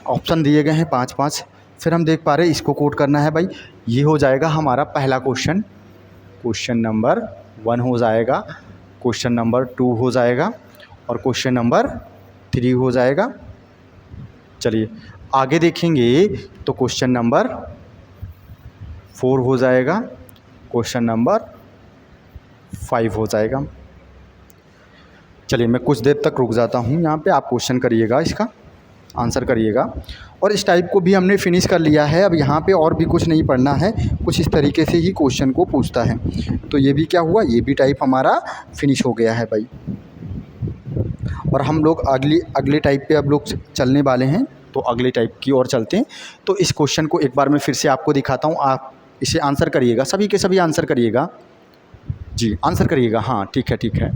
ऑप्शन दिए गए हैं 5-5। फिर हम देख पा रहे हैं इसको कोड करना है भाई। ये हो जाएगा हमारा पहला क्वेश्चन, क्वेश्चन नंबर 1 हो जाएगा, क्वेश्चन नंबर 2 हो जाएगा और क्वेश्चन नंबर 3 हो जाएगा। चलिए आगे देखेंगे तो क्वेश्चन नंबर 4 हो जाएगा, क्वेश्चन नंबर 5 हो जाएगा। चलिए मैं कुछ देर तक रुक जाता हूँ यहाँ पे, आप क्वेश्चन करिएगा, इसका आंसर करिएगा। और इस टाइप को भी हमने फिनिश कर लिया है। अब यहाँ पे और भी कुछ नहीं पढ़ना है, कुछ इस तरीके से ही क्वेश्चन को पूछता है। तो ये भी क्या हुआ, ये भी टाइप हमारा फिनिश हो गया है भाई। और हम लोग अगले टाइप पे अब लोग चलने वाले हैं, तो अगले टाइप की ओर चलते हैं। तो इस क्वेश्चन को एक बार मैं फिर से आपको दिखाता हूँ, आप इसे आंसर करिएगा, सभी के सभी आंसर करिएगा जी, आंसर करिएगा। हाँ ठीक है, ठीक है,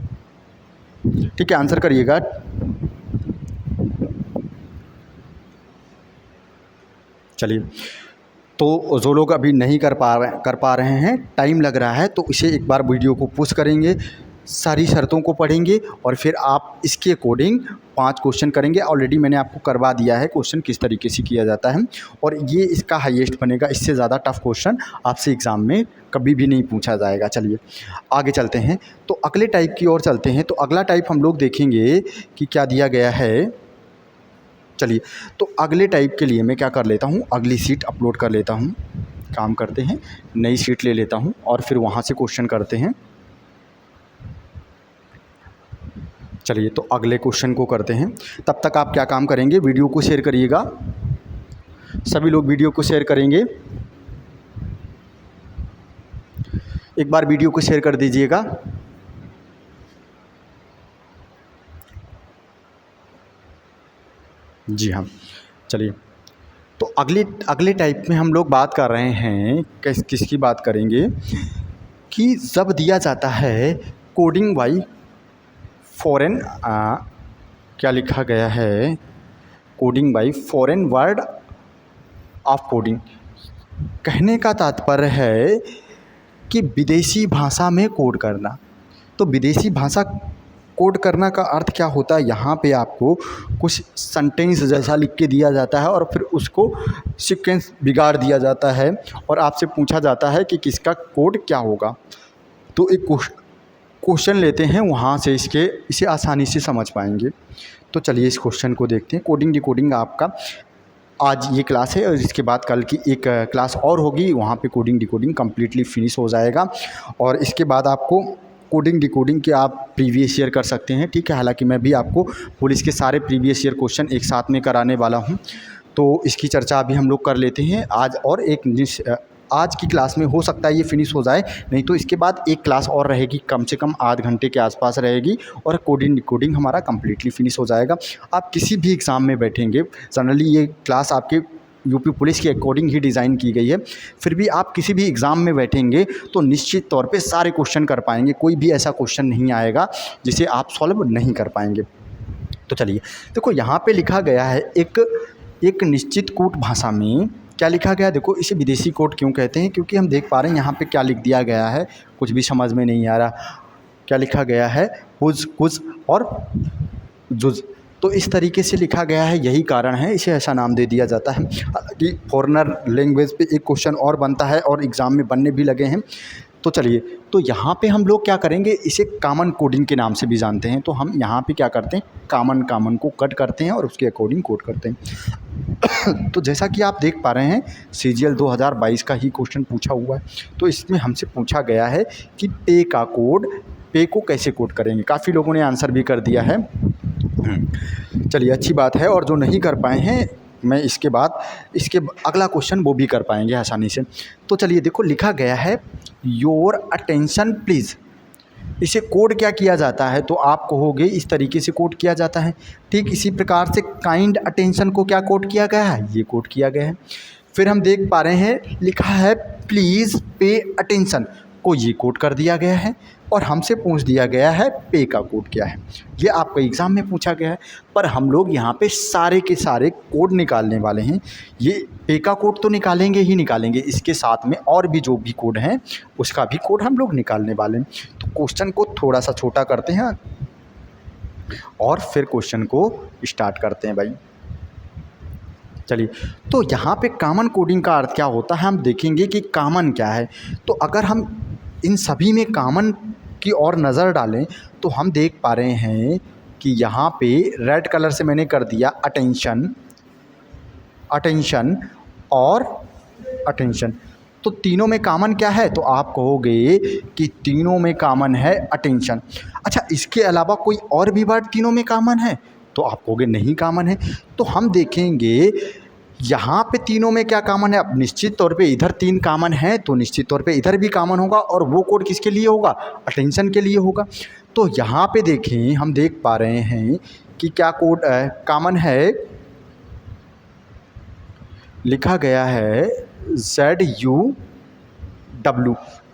ठीक है, आंसर करिएगा। चलिए, तो जो लोग अभी नहीं कर पा रहे हैं, टाइम लग रहा है, तो इसे एक बार वीडियो को पुश करेंगे, सारी शर्तों को पढ़ेंगे और फिर आप इसके अकॉर्डिंग 5 क्वेश्चन करेंगे। ऑलरेडी मैंने आपको करवा दिया है क्वेश्चन किस तरीके से किया जाता है, और ये इसका हाईएस्ट बनेगा। इससे ज़्यादा टफ क्वेश्चन आपसे एग्ज़ाम में कभी भी नहीं पूछा जाएगा। चलिए आगे चलते हैं, तो अगले टाइप की ओर चलते हैं। तो अगला टाइप हम लोग देखेंगे कि क्या दिया गया है। चलिए, तो अगले टाइप के लिए मैं क्या कर लेता हूँ, अगली शीट अपलोड कर लेता हूँ। काम करते हैं, नई शीट ले लेता हूँ और फिर वहाँ से क्वेश्चन करते हैं। चलिए, तो अगले क्वेश्चन को करते हैं। तब तक आप क्या काम करेंगे, वीडियो को शेयर करिएगा, सभी लोग वीडियो को शेयर करेंगे। एक बार वीडियो को शेयर कर दीजिएगा। जी हाँ, चलिए, तो अगले टाइप में हम लोग बात कर रहे हैं, किसकी बात करेंगे कि जब दिया जाता है कोडिंग बाई फॉरेन, क्या लिखा गया है, coding by foreign word of coding. कहने का तात्पर्य है कि विदेशी भाषा में कोड करना। तो विदेशी भाषा कोड करना का अर्थ क्या होता है, यहाँ पे आपको कुछ सेंटेंस जैसा लिख के दिया जाता है और फिर उसको सीक्वेंस बिगाड़ दिया जाता है और आपसे पूछा जाता है कि किसका कोड क्या होगा। तो एक क्वेश्चन लेते हैं, वहाँ से इसे आसानी से समझ पाएंगे। तो चलिए इस क्वेश्चन को देखते हैं। कोडिंग डिकोडिंग आपका आज ये क्लास है और इसके बाद कल की एक क्लास और होगी, वहाँ पे कोडिंग डिकोडिंग कम्प्लीटली फिनिश हो जाएगा। और इसके बाद आपको कोडिंग डिकोडिंग के आप प्रीवियस ईयर कर सकते हैं, ठीक है। हालांकि मैं भी आपको पुलिस के सारे प्रीवियस ईयर क्वेश्चन एक साथ में कराने वाला हूँ, तो इसकी चर्चा अभी हम लोग कर लेते हैं आज। और आज की क्लास में हो सकता है ये फिनिश हो जाए, नहीं तो इसके बाद एक क्लास और रहेगी, कम से कम आध घंटे के आसपास रहेगी और कोडिंग डिकोडिंग हमारा कम्प्लीटली फिनिश हो जाएगा। आप किसी भी एग्ज़ाम में बैठेंगे, जनरली ये क्लास आपके यूपी पुलिस के अकॉर्डिंग ही डिज़ाइन की गई है, फिर भी आप किसी भी एग्ज़ाम में बैठेंगे तो निश्चित तौर पे सारे क्वेश्चन कर पाएंगे, कोई भी ऐसा क्वेश्चन नहीं आएगा जिसे आप सॉल्व नहीं कर पाएंगे। तो चलिए देखो, यहाँ पे लिखा गया है एक निश्चित कूट भाषा में क्या लिखा गया, देखो इसे विदेशी कोड क्यों कहते हैं, क्योंकि हम देख पा रहे हैं यहाँ पे क्या लिख दिया गया है, कुछ भी समझ में नहीं आ रहा। क्या लिखा गया है, हुज कुज और जुज, तो इस तरीके से लिखा गया है, यही कारण है इसे ऐसा नाम दे दिया जाता है। कि फॉरेनर लैंग्वेज पे एक क्वेश्चन और बनता है और एग्ज़ाम में बनने भी लगे हैं। तो चलिए, तो यहाँ पे हम लोग क्या करेंगे, इसे कॉमन कोडिंग के नाम से भी जानते हैं। तो हम यहाँ पे क्या करते हैं, कॉमन को कट करते हैं और उसके अकॉर्डिंग कोड करते हैं। तो जैसा कि आप देख पा रहे हैं, CGL 2022 का ही क्वेश्चन पूछा हुआ है। तो इसमें हमसे पूछा गया है कि पे को कैसे कोड करेंगे। काफ़ी लोगों ने आंसर भी कर दिया है, चलिए अच्छी बात है। और जो नहीं कर पाए हैं, मैं इसके अगला क्वेश्चन वो भी कर पाएंगे आसानी से। तो चलिए देखो, लिखा गया है योर अटेंशन प्लीज़। इसे कोड क्या किया जाता है, तो आप कहोगे इस तरीके से कोड किया जाता है। ठीक इसी प्रकार से काइंड अटेंशन को क्या कोड किया गया है, ये कोड किया गया है। फिर हम देख पा रहे हैं लिखा है प्लीज़ पे अटेंशन, को ये कोड कर दिया गया है और हमसे पूछ दिया गया है पे का कोड क्या है। ये आपको एग्ज़ाम में पूछा गया है, पर हम लोग यहाँ पे सारे के सारे कोड निकालने वाले हैं। ये पे का कोड तो निकालेंगे ही निकालेंगे, इसके साथ में और भी जो भी कोड हैं उसका भी कोड हम लोग निकालने वाले हैं। तो क्वेश्चन को थोड़ा सा छोटा करते हैं और फिर क्वेश्चन को स्टार्ट करते हैं भाई। चलिए, तो यहाँ पे कॉमन कोडिंग का अर्थ क्या होता है हम देखेंगे कि कॉमन क्या है। तो अगर हम इन सभी में कॉमन की ओर नज़र डालें तो हम देख पा रहे हैं कि यहाँ पे रेड कलर से मैंने कर दिया अटेंशन, अटेंशन और अटेंशन। तो तीनों में कॉमन क्या है, तो आप कहोगे कि तीनों में कॉमन है अटेंशन। अच्छा, इसके अलावा कोई और भी वर्ड तीनों में कॉमन है, तो आप कहोगे नहीं कॉमन है। तो हम देखेंगे यहाँ पे तीनों में क्या कॉमन है। अब निश्चित तौर पे इधर 3 कॉमन है तो निश्चित तौर पे इधर भी कॉमन होगा, और वो कोड किसके लिए होगा, अटेंशन के लिए होगा। तो यहाँ पे देखें, हम देख पा रहे हैं कि क्या कोड कॉमन है, लिखा गया है ZUW।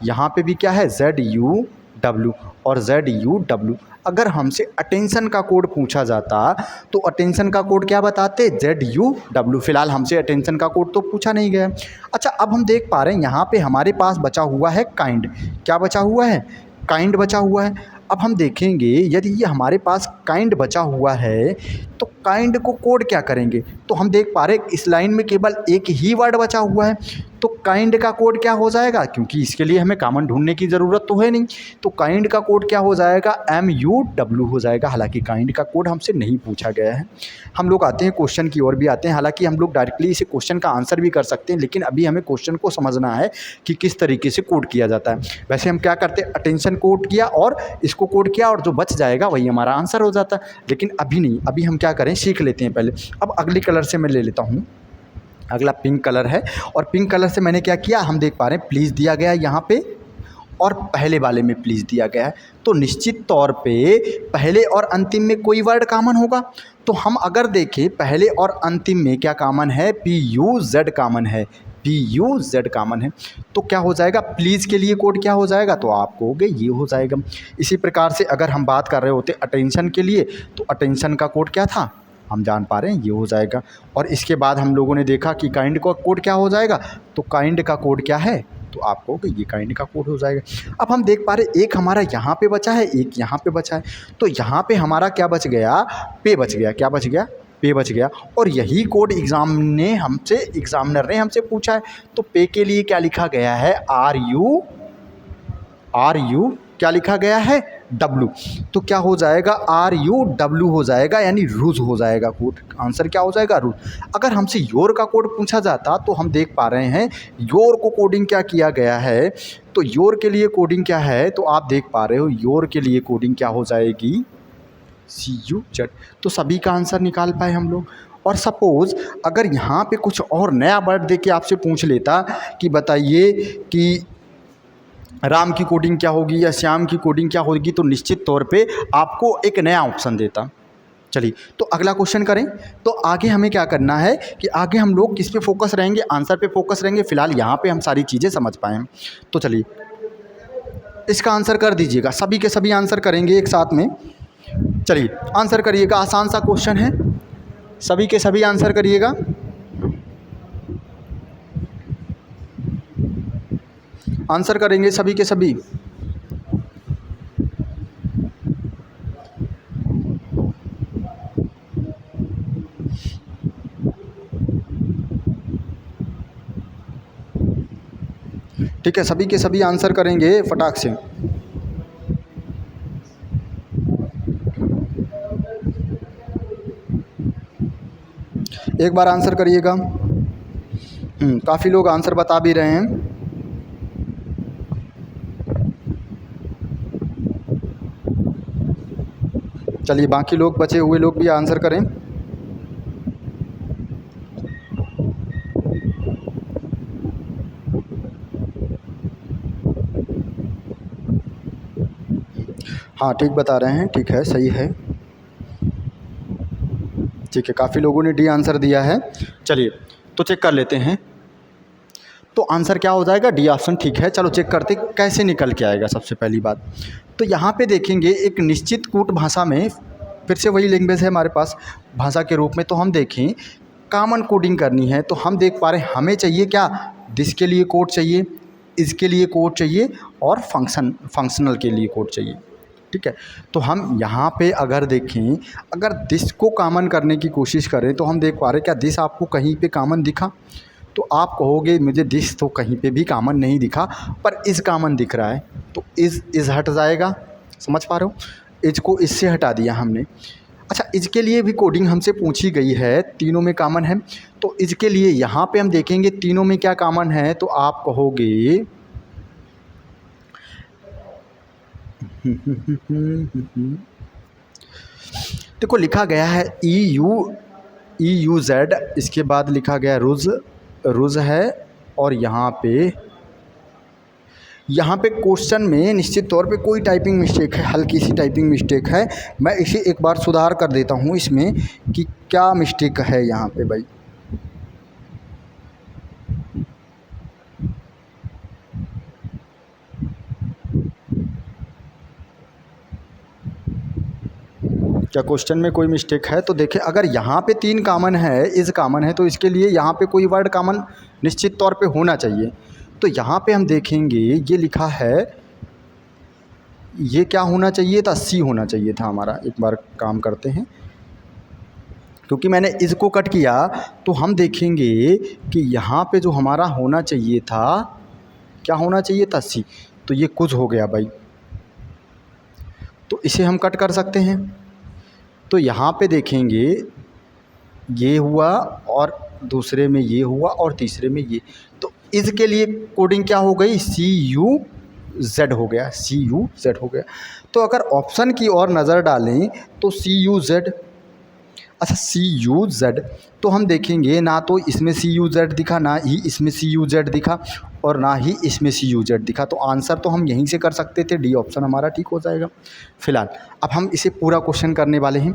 यहाँ पे भी क्या है, ZUW और ZUW। अगर हमसे अटेंशन का कोड पूछा जाता तो अटेंशन का कोड क्या बताते, ZUW। फ़िलहाल हमसे अटेंशन का कोड तो पूछा नहीं गया। अच्छा, अब हम देख पा रहे हैं यहाँ पे हमारे पास बचा हुआ है काइंड। क्या बचा हुआ है, काइंड बचा हुआ है। अब हम देखेंगे यदि ये हमारे पास काइंड बचा हुआ है तो काइंड को कोड क्या करेंगे। तो हम देख पा रहे हैं इस लाइन में केवल एक ही वर्ड बचा हुआ है, तो काइंड का कोड क्या हो जाएगा, क्योंकि इसके लिए हमें कॉमन ढूंढने की ज़रूरत तो है नहीं। तो काइंड का कोड क्या हो जाएगा, MUW हो जाएगा। हालांकि काइंड का कोड हमसे नहीं पूछा गया है। हम लोग आते हैं क्वेश्चन की ओर भी आते हैं। हालांकि हम लोग डायरेक्टली इसे क्वेश्चन का आंसर भी कर सकते हैं, लेकिन अभी हमें क्वेश्चन को समझना है कि किस तरीके से कोड किया जाता है। वैसे हम क्या करते हैं, अटेंशन कोड किया और इसको कोड किया और जो बच जाएगा वही हमारा आंसर हो जाता है। लेकिन अभी नहीं, अभी हम क्या करें, सीख लेते हैं पहले। अब अगले कलर से मैं ले लेता हूँ। अगला पिंक कलर है और पिंक कलर से मैंने क्या किया, हम देख पा रहे हैं प्लीज़ दिया गया है यहाँ पे और पहले वाले में प्लीज़ दिया गया है। तो निश्चित तौर पे पहले और अंतिम में कोई वर्ड कॉमन होगा। तो हम अगर देखें पहले और अंतिम में क्या कॉमन है, PUZ कॉमन है, PUZ कॉमन है। तो क्या हो जाएगा, प्लीज़ के लिए कोड क्या हो जाएगा, तो आप कहोगे ये हो जाएगा। इसी प्रकार से अगर हम बात कर रहे होते अटेंशन के लिए, तो अटेंशन का कोड क्या था, हम जान पा रहे हैं ये हो जाएगा। और इसके बाद हम लोगों ने देखा कि काइंड का कोड क्या हो जाएगा, तो काइंड का कोड क्या है, तो आप कहोगे ये काइंड का कोड हो जाएगा। अब हम देख पा रहे एक हमारा यहाँ पे बचा है, एक यहाँ पे बचा है। तो यहाँ पे हमारा क्या बच गया, पे बच गया। क्या बच गया, पे बच गया। और यही कोड एग्जामिनर ने हमसे पूछा है। तो पे के लिए क्या लिखा गया है, RU क्या लिखा गया है, W। तो क्या हो जाएगा, RUW हो जाएगा, यानी रूज हो जाएगा कोड। आंसर क्या हो जाएगा, रूज। अगर हमसे योर का कोड पूछा जाता तो हम देख पा रहे हैं योर को कोडिंग क्या किया गया है। तो योर के लिए कोडिंग क्या है, तो आप देख पा रहे हो योर के लिए कोडिंग क्या हो जाएगी, CUZ। तो सभी का आंसर निकाल पाए हम लोग। और सपोज़ अगर यहाँ पे कुछ और नया वर्ड दे के आपसे पूछ लेता कि बताइए कि राम की कोडिंग क्या होगी या श्याम की कोडिंग क्या होगी, तो निश्चित तौर पे आपको एक नया ऑप्शन देता। चलिए, तो अगला क्वेश्चन करें। तो आगे हमें क्या करना है कि आगे हम लोग किस पे फोकस रहेंगे, आंसर पे फोकस रहेंगे। फ़िलहाल यहाँ पे हम सारी चीज़ें समझ पाएँ। तो चलिए, इसका आंसर कर दीजिएगा, सभी के सभी आंसर करेंगे एक साथ में। चलिए आंसर करिएगा, आसान सा क्वेश्चन है, सभी के सभी आंसर करिएगा। आंसर करेंगे सभी के सभी। ठीक है, सभी के सभी आंसर करेंगे फटाक से। एक बार आंसर करिएगा। काफ़ी लोग आंसर बता भी रहे हैं। चलिए, बाकी लोग, बचे हुए लोग भी आंसर करें। हाँ, ठीक बता रहे हैं, ठीक है, सही है। ठीक है, काफ़ी लोगों ने डी आंसर दिया है। चलिए, तो चेक कर लेते हैं। तो आंसर क्या हो जाएगा, डी ऑप्शन ठीक है। चलो चेक करते कैसे निकल के आएगा। सबसे पहली बात तो यहाँ पे देखेंगे एक निश्चित कूट भाषा में, फिर से वही लैंग्वेज है हमारे पास भाषा के रूप में, तो हम देखें कॉमन कोडिंग करनी है। तो हम देख पा रहे हैं हमें चाहिए क्या, दिस के लिए कोड चाहिए, इसके लिए कोड चाहिए और फंक्शनल के लिए कोड चाहिए। ठीक है, तो हम यहाँ पे अगर देखें, अगर दिस को कॉमन करने की कोशिश करें तो हम देख पा रहे हैं क्या दिस आपको कहीं पे कॉमन दिखा, तो आप कहोगे मुझे दिस तो कहीं पे भी कॉमन नहीं दिखा, पर इज़ कॉमन दिख रहा है, तो इज़ हट जाएगा। समझ पा रहे हो, इज को इससे हटा दिया हमने। अच्छा, इज के लिए भी कोडिंग हमसे पूछी गई है, तीनों में कॉमन है, तो इज के लिए यहाँ पे हम देखेंगे तीनों में क्या कॉमन है, तो आप कहोगे देखो लिखा गया है EUZ, इसके बाद लिखा गया रुज है, और यहाँ पे क्वेश्चन में निश्चित तौर पे कोई टाइपिंग मिस्टेक है, हल्की सी टाइपिंग मिस्टेक है। मैं इसे एक बार सुधार कर देता हूँ इसमें कि क्या मिस्टेक है यहाँ पे भाई। क्या क्वेश्चन में कोई मिस्टेक है, तो देखिए अगर यहाँ पे 3 कॉमन है, इज़ कॉमन है, तो इसके लिए यहाँ पे कोई वर्ड कॉमन निश्चित तौर पे होना चाहिए। तो यहाँ पे हम देखेंगे ये लिखा है, ये क्या होना चाहिए था, सी होना चाहिए था हमारा। एक बार काम करते हैं, क्योंकि मैंने इज़ को कट किया, तो हम देखेंगे कि यहाँ पे जो हमारा होना चाहिए था, क्या होना चाहिए था, सी। तो ये कुछ हो गया भाई, तो इसे हम कट कर सकते हैं। तो यहाँ पे देखेंगे ये हुआ, और दूसरे में ये हुआ, और तीसरे में ये, तो इज़ के लिए कोडिंग क्या हो गई, CUZ हो गया, CUZ हो गया। तो अगर ऑप्शन की ओर नज़र डालें तो CUZ, अच्छा CUZ, तो हम देखेंगे ना तो इसमें CUZ दिखा, ना ही इसमें CUZ दिखा, और ना ही इसमें CUZ दिखा। तो आंसर तो हम यहीं से कर सकते थे, डी ऑप्शन हमारा ठीक हो जाएगा। फिलहाल अब हम इसे पूरा क्वेश्चन करने वाले हैं।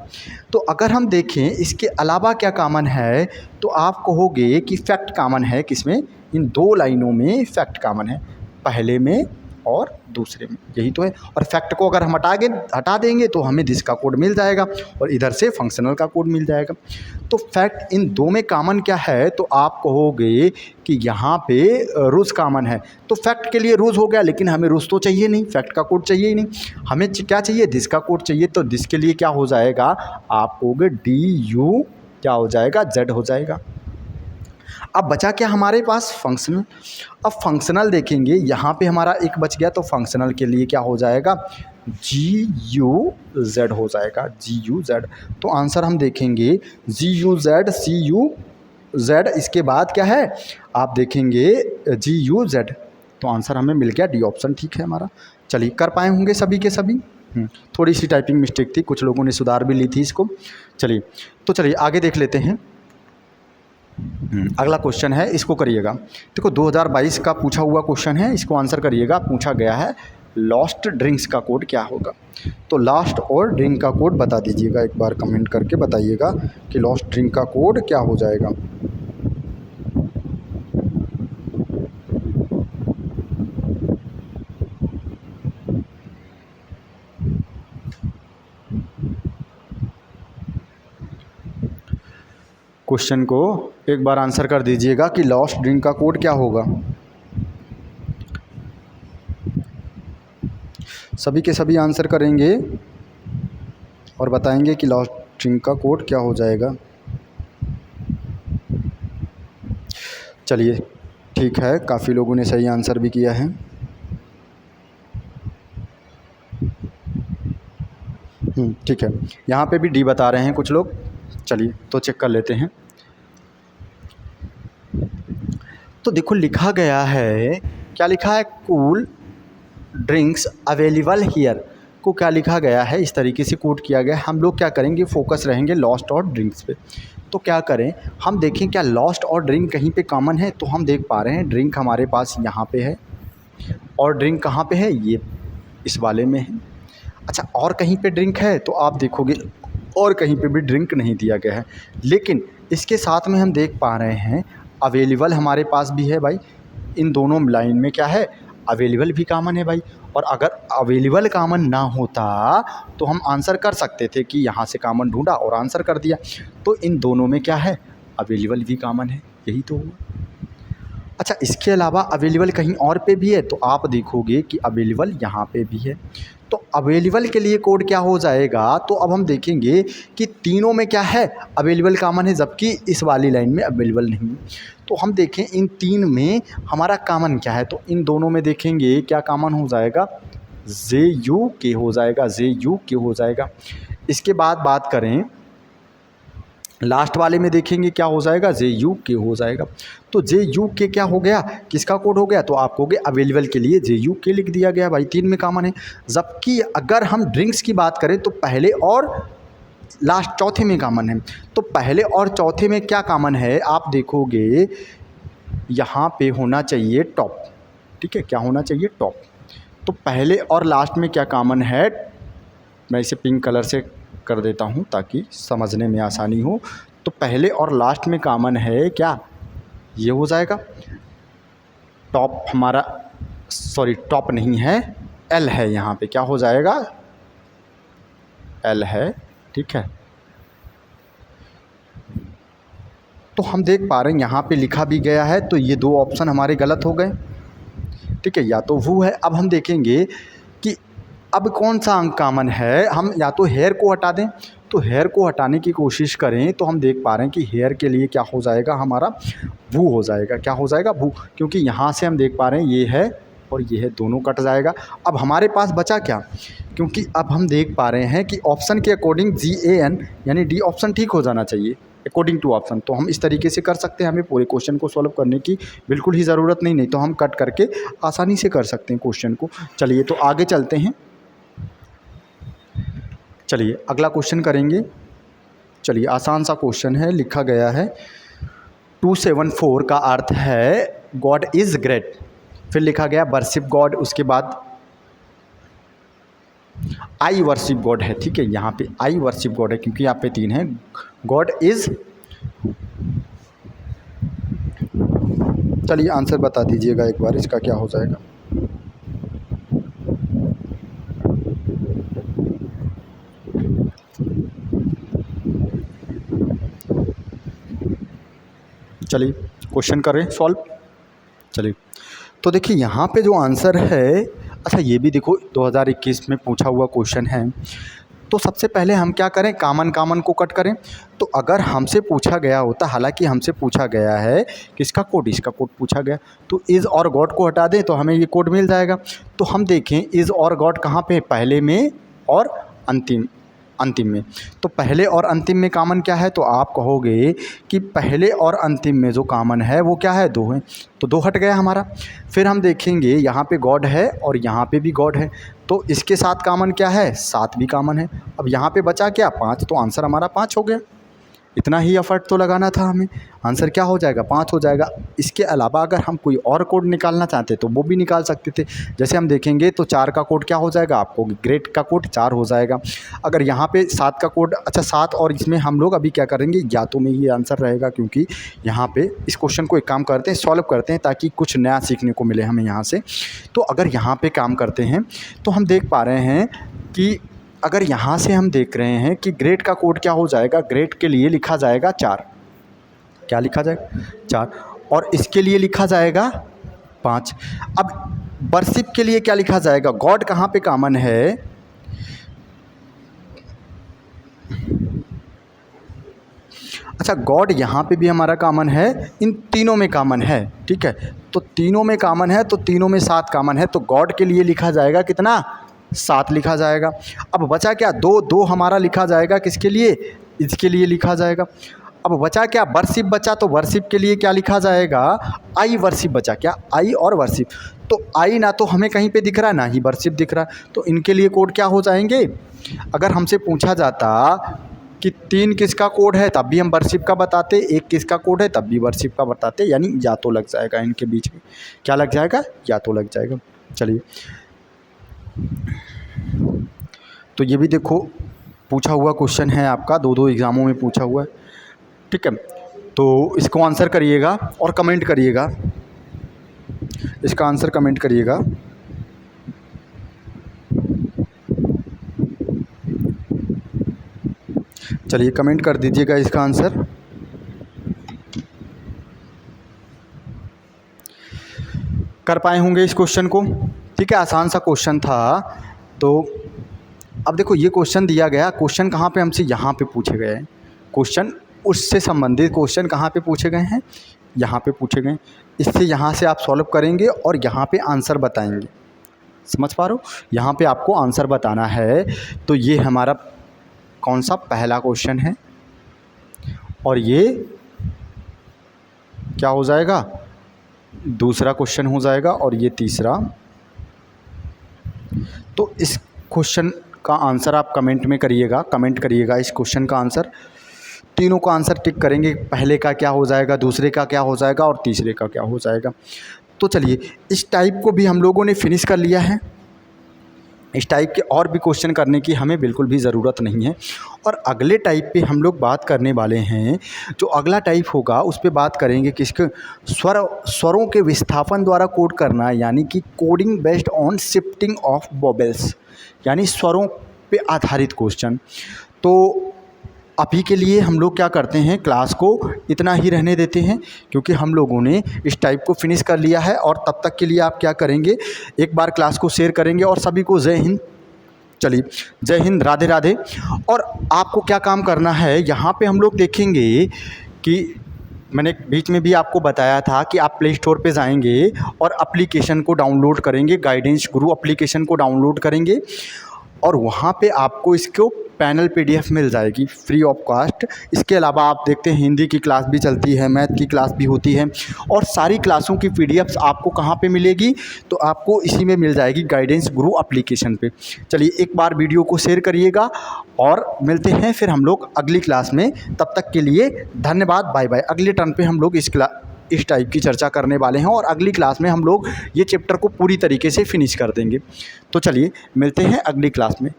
तो अगर हम देखें इसके अलावा क्या कॉमन है, तो आप कहोगे कि फैक्ट कॉमन है। किसमें, इन 2 लाइनों में फैक्ट कॉमन है, पहले में और दूसरे में, यही तो है। और फैक्ट को अगर हम हटा देंगे तो हमें दिस का कोड मिल जाएगा, और इधर से फंक्शनल का कोड मिल जाएगा। तो फैक्ट इन 2 में कॉमन क्या है, तो आप कहोगे कि यहाँ पे रूज कॉमन है। तो फैक्ट के लिए रूज हो गया, लेकिन हमें रूज तो चाहिए नहीं, फैक्ट का कोड चाहिए ही नहीं, हमें क्या चाहिए, दिस का कोड चाहिए। तो दिस के लिए क्या हो जाएगा, आप कहोगे DU क्या हो जाएगा, Z हो जाएगा। अब बचा क्या हमारे पास, फंक्शनल। अब फंक्शनल देखेंगे, यहाँ पे हमारा एक बच गया, तो फंक्शनल के लिए क्या हो जाएगा, GUZ हो जाएगा, GUZ। तो आंसर हम देखेंगे GUZ, CUZ, इसके बाद क्या है, आप देखेंगे GUZ। तो आंसर हमें मिल गया, डी ऑप्शन ठीक है हमारा। चलिए कर पाए होंगे सभी के सभी। थोड़ी सी टाइपिंग मिस्टेक थी, कुछ लोगों ने सुधार भी ली थी इसको। चलिए तो चलिए आगे देख लेते हैं। अगला क्वेश्चन है, इसको करिएगा। देखो 2022 का पूछा हुआ क्वेश्चन है, इसको आंसर करिएगा। पूछा गया है लॉस्ट ड्रिंक्स का कोड क्या होगा। तो लास्ट और ड्रिंक का कोड बता दीजिएगा, एक बार कमेंट करके बताइएगा कि लॉस्ट ड्रिंक का कोड क्या हो जाएगा। क्वेश्चन को एक बार आंसर कर दीजिएगा कि लॉस्ट ड्रिंक का कोड क्या होगा। सभी के सभी आंसर करेंगे और बताएंगे कि लॉस्ट ड्रिंक का कोड क्या हो जाएगा। चलिए ठीक है, काफ़ी लोगों ने सही आंसर भी किया है। ठीक है, यहाँ पे भी डी बता रहे हैं कुछ लोग। चलिए तो चेक कर लेते हैं। तो देखो लिखा गया है, क्या लिखा है, कूल ड्रिंक्स अवेलेबल हियर को क्या लिखा गया है, इस तरीके से कोट किया गया है। हम लोग क्या करेंगे, फोकस रहेंगे लॉस्ट और ड्रिंक्स पे। तो क्या करें, हम देखें क्या लॉस्ट और ड्रिंक कहीं पे कॉमन है। तो हम देख पा रहे हैं ड्रिंक हमारे पास यहाँ पे है, और ड्रिंक कहाँ पे है, ये इस वाले में है। अच्छा, और कहीं पे ड्रिंक है, तो आप देखोगे और कहीं पे भी ड्रिंक नहीं दिया गया है। लेकिन इसके साथ में हम देख पा रहे हैं अवेलेबल हमारे पास भी है भाई, इन दोनों लाइन में क्या है, अवेलेबल भी कॉमन है भाई। और अगर अवेलेबल कॉमन ना होता तो हम आंसर कर सकते थे कि यहाँ से कॉमन ढूंढा और आंसर कर दिया। तो इन दोनों में क्या है, अवेलेबल भी कॉमन है, यही तो हुआ। अच्छा, इसके अलावा अवेलेबल कहीं और पे भी है, तो आप देखोगे कि अवेलेबल यहाँ पे भी है। तो अवेलेबल के लिए कोड क्या हो जाएगा, तो अब हम देखेंगे कि तीनों में क्या है, अवेलेबल कॉमन है, जबकि इस वाली लाइन में अवेलेबल नहीं है। तो हम देखें इन तीन में हमारा कॉमन क्या है, तो इन दोनों में देखेंगे क्या कॉमन हो जाएगा, जे यू के हो जाएगा, जे यू के हो जाएगा। इसके बाद बात करें लास्ट वाले में, देखेंगे क्या हो जाएगा, जे यू के हो जाएगा। तो जे यू के क्या हो गया, किसका कोड हो गया, तो आप कहोगे अवेलेबल के लिए जे यू के लिख दिया गया भाई, तीन में कॉमन है। जबकि अगर हम ड्रिंक्स की बात करें तो पहले और लास्ट चौथे में कॉमन है। तो पहले और चौथे में क्या कॉमन है, आप देखोगे यहाँ पे होना चाहिए टॉप, ठीक है, क्या होना चाहिए, टॉप। तो पहले और लास्ट में क्या कॉमन है, मैं इसे पिंक कलर से कर देता हूँ ताकि समझने में आसानी हो। तो पहले और लास्ट में कॉमन है क्या, ये हो जाएगा टॉप हमारा, सॉरी टॉप नहीं है, एल है, यहाँ पे क्या हो जाएगा, एल है, ठीक है। तो हम देख पा रहे हैं यहाँ पे लिखा भी गया है, तो ये दो ऑप्शन हमारे गलत हो गए, ठीक है, या तो वो है। अब हम देखेंगे कि अब कौन सा अंक कॉमन है, हम या तो हेयर को हटा दें, तो हेयर को हटाने की कोशिश करें तो हम देख पा रहे हैं कि हेयर के लिए क्या हो जाएगा हमारा, वो हो जाएगा, क्या हो जाएगा, वो, क्योंकि यहाँ से हम देख पा रहे हैं ये है और ये है, दोनों कट जाएगा। अब हमारे पास बचा क्या, क्योंकि अब हम देख पा रहे हैं कि ऑप्शन के अकॉर्डिंग GAN यानी डी ऑप्शन ठीक हो जाना चाहिए अकॉर्डिंग टू ऑप्शन। तो हम इस तरीके से कर सकते हैं, हमें पूरे क्वेश्चन को सॉल्व करने की बिल्कुल ही ज़रूरत नहीं तो हम कट करके आसानी से कर सकते हैं क्वेश्चन को। चलिए तो आगे चलते हैं, चलिए अगला क्वेश्चन करेंगे। चलिए आसान सा क्वेश्चन है, लिखा गया है 274 का अर्थ है गॉड इज़ ग्रेट, फिर लिखा गया वर्शिप गॉड, उसके बाद आई वर्शिप गॉड है, ठीक है, यहाँ पे आई वर्शिप गॉड है क्योंकि यहाँ पे तीन है, गॉड इज़, चलिए आंसर बता दीजिएगा एक बार, इसका क्या हो जाएगा। चलिए क्वेश्चन करें सॉल्व। चलिए तो देखिए यहाँ पे जो आंसर है, अच्छा ये भी देखो 2021 में पूछा हुआ क्वेश्चन है। तो सबसे पहले हम क्या करें, कॉमन कॉमन को कट करें। तो अगर हमसे पूछा गया होता, हालांकि हमसे पूछा गया है किसका कोड, इसका कोड पूछा गया, तो इज़ और गॉड को हटा दें तो हमें ये कोड मिल जाएगा। तो हम देखें इज़ और गॉड कहाँ पे, पहले में और अंतिम में। तो पहले और अंतिम में कॉमन क्या है, तो आप कहोगे कि पहले और अंतिम में जो कॉमन है वो क्या है, दो है, तो दो हट गया हमारा। फिर हम देखेंगे यहाँ पे गॉड है और यहाँ पे भी गॉड है, तो इसके साथ कॉमन क्या है, सात भी कॉमन है। अब यहाँ पे बचा क्या, पाँच, तो आंसर हमारा पाँच हो गया। इतना ही एफर्ट तो लगाना था हमें, आंसर क्या हो जाएगा, पाँच हो जाएगा। इसके अलावा अगर हम कोई और कोड निकालना चाहते तो वो भी निकाल सकते थे। जैसे हम देखेंगे तो चार का कोड क्या हो जाएगा, आपको ग्रेट का कोड चार हो जाएगा। अगर यहाँ पे सात का कोड, अच्छा सात, और इसमें हम लोग अभी क्या करेंगे, या तो में ये आंसर रहेगा, क्योंकि यहाँ पे इस क्वेश्चन को एक काम करते हैं, सॉल्व करते हैं ताकि कुछ नया सीखने को मिले हमें यहाँ से। तो अगर यहाँ पर काम करते हैं तो हम देख पा रहे हैं कि अगर यहाँ से हम देख रहे हैं कि ग्रेट का कोड क्या हो जाएगा, ग्रेट के लिए लिखा जाएगा चार, क्या लिखा जाएगा, चार, और इसके लिए लिखा जाएगा पाँच। अब वर्शिप के लिए क्या लिखा जाएगा, गॉड कहाँ पे कॉमन है, अच्छा गॉड यहाँ पे भी हमारा कॉमन है, इन तीनों में कॉमन है, ठीक है, तो तीनों में कॉमन है, तो तीनों में सात कॉमन है, तो गॉड के लिए लिखा जाएगा कितना, सात लिखा जाएगा। अब बचा क्या, दो, दो हमारा लिखा जाएगा किसके लिए, इसके लिए लिखा जाएगा। अब बचा क्या, वर्शिप बचा, तो वर्शिप के लिए क्या लिखा जाएगा, आई वर्शिप बचा, क्या आई और वर्शिप, तो आई ना तो हमें कहीं पे दिख रहा है ना ही वर्शिप दिख रहा है, तो इनके लिए कोड क्या हो जाएंगे। अगर हमसे पूछा जाता कि तीन किसका कोड है तब भी हम वर्शिप का बताते, एक किसका कोड है तब भी वर्शिप का बताते, यानी या तो लग जाएगा, इनके बीच में क्या लग जाएगा, या तो लग जाएगा। चलिए तो ये भी देखो पूछा हुआ क्वेश्चन है आपका, दो एग्ज़ामों में पूछा हुआ है, ठीक है, तो इसको आंसर करिएगा और कमेंट करिएगा। इसका आंसर कमेंट करिएगा। चलिए कमेंट कर दीजिएगा इसका आंसर। कर पाए होंगे इस क्वेश्चन को। ठीक है, आसान सा क्वेश्चन था। तो अब देखो ये क्वेश्चन दिया गया, क्वेश्चन कहाँ पे हमसे यहाँ पे पूछे गए हैं, क्वेश्चन उससे संबंधित क्वेश्चन कहाँ पे पूछे गए हैं, यहाँ पे पूछे गए हैं। इससे यहाँ से आप सॉल्व करेंगे और यहाँ पे आंसर बताएंगे। समझ पा रहे हो, यहाँ पे आपको आंसर बताना है। तो ये हमारा कौन सा पहला क्वेश्चन है और ये क्या हो जाएगा, दूसरा क्वेश्चन हो जाएगा और ये तीसरा। तो इस क्वेश्चन का आंसर आप कमेंट में करिएगा, कमेंट करिएगा इस क्वेश्चन का आंसर। तीनों का आंसर टिक करेंगे, पहले का क्या हो जाएगा, दूसरे का क्या हो जाएगा और तीसरे का क्या हो जाएगा। तो चलिए इस टाइप को भी हम लोगों ने फिनिश कर लिया है। इस टाइप के और भी क्वेश्चन करने की हमें बिल्कुल भी ज़रूरत नहीं है। और अगले टाइप पे हम लोग बात करने वाले हैं। जो अगला टाइप होगा उस पे बात करेंगे किसके, स्वरों के विस्थापन द्वारा कोड करना, यानी कि coding based on shifting of vowels, यानी स्वरों पे आधारित क्वेश्चन। तो अभी के लिए हम लोग क्या करते हैं, क्लास को इतना ही रहने देते हैं, क्योंकि हम लोगों ने इस टाइप को फिनिश कर लिया है। और तब तक के लिए आप क्या करेंगे, एक बार क्लास को शेयर करेंगे और सभी को जय हिंद। चलिए जय हिंद, राधे राधे। और आपको क्या काम करना है, यहाँ पे हम लोग देखेंगे कि मैंने बीच में भी आपको बताया था कि आप प्ले स्टोर पे जाएंगे और एप्लीकेशन को डाउनलोड करेंगे, गाइडेंस गुरु एप्लीकेशन को डाउनलोड करेंगे और वहाँ पे आपको इसको पैनल PDF मिल जाएगी फ्री ऑफ कॉस्ट। इसके अलावा आप देखते हैं हिंदी की क्लास भी चलती है, मैथ की क्लास भी होती है और सारी क्लासों की PDFs आपको कहाँ पे मिलेगी, तो आपको इसी में मिल जाएगी, गाइडेंस गुरु एप्लीकेशन पे। चलिए एक बार वीडियो को शेयर करिएगा और मिलते हैं फिर हम लोग अगली क्लास में। तब तक के लिए धन्यवाद, बाय बाय। अगले टर्न पे हम लोग इस टाइप की चर्चा करने वाले हैं और अगली क्लास में हम लोग ये चैप्टर को पूरी तरीके से फिनिश कर देंगे। तो चलिए मिलते हैं अगली क्लास में।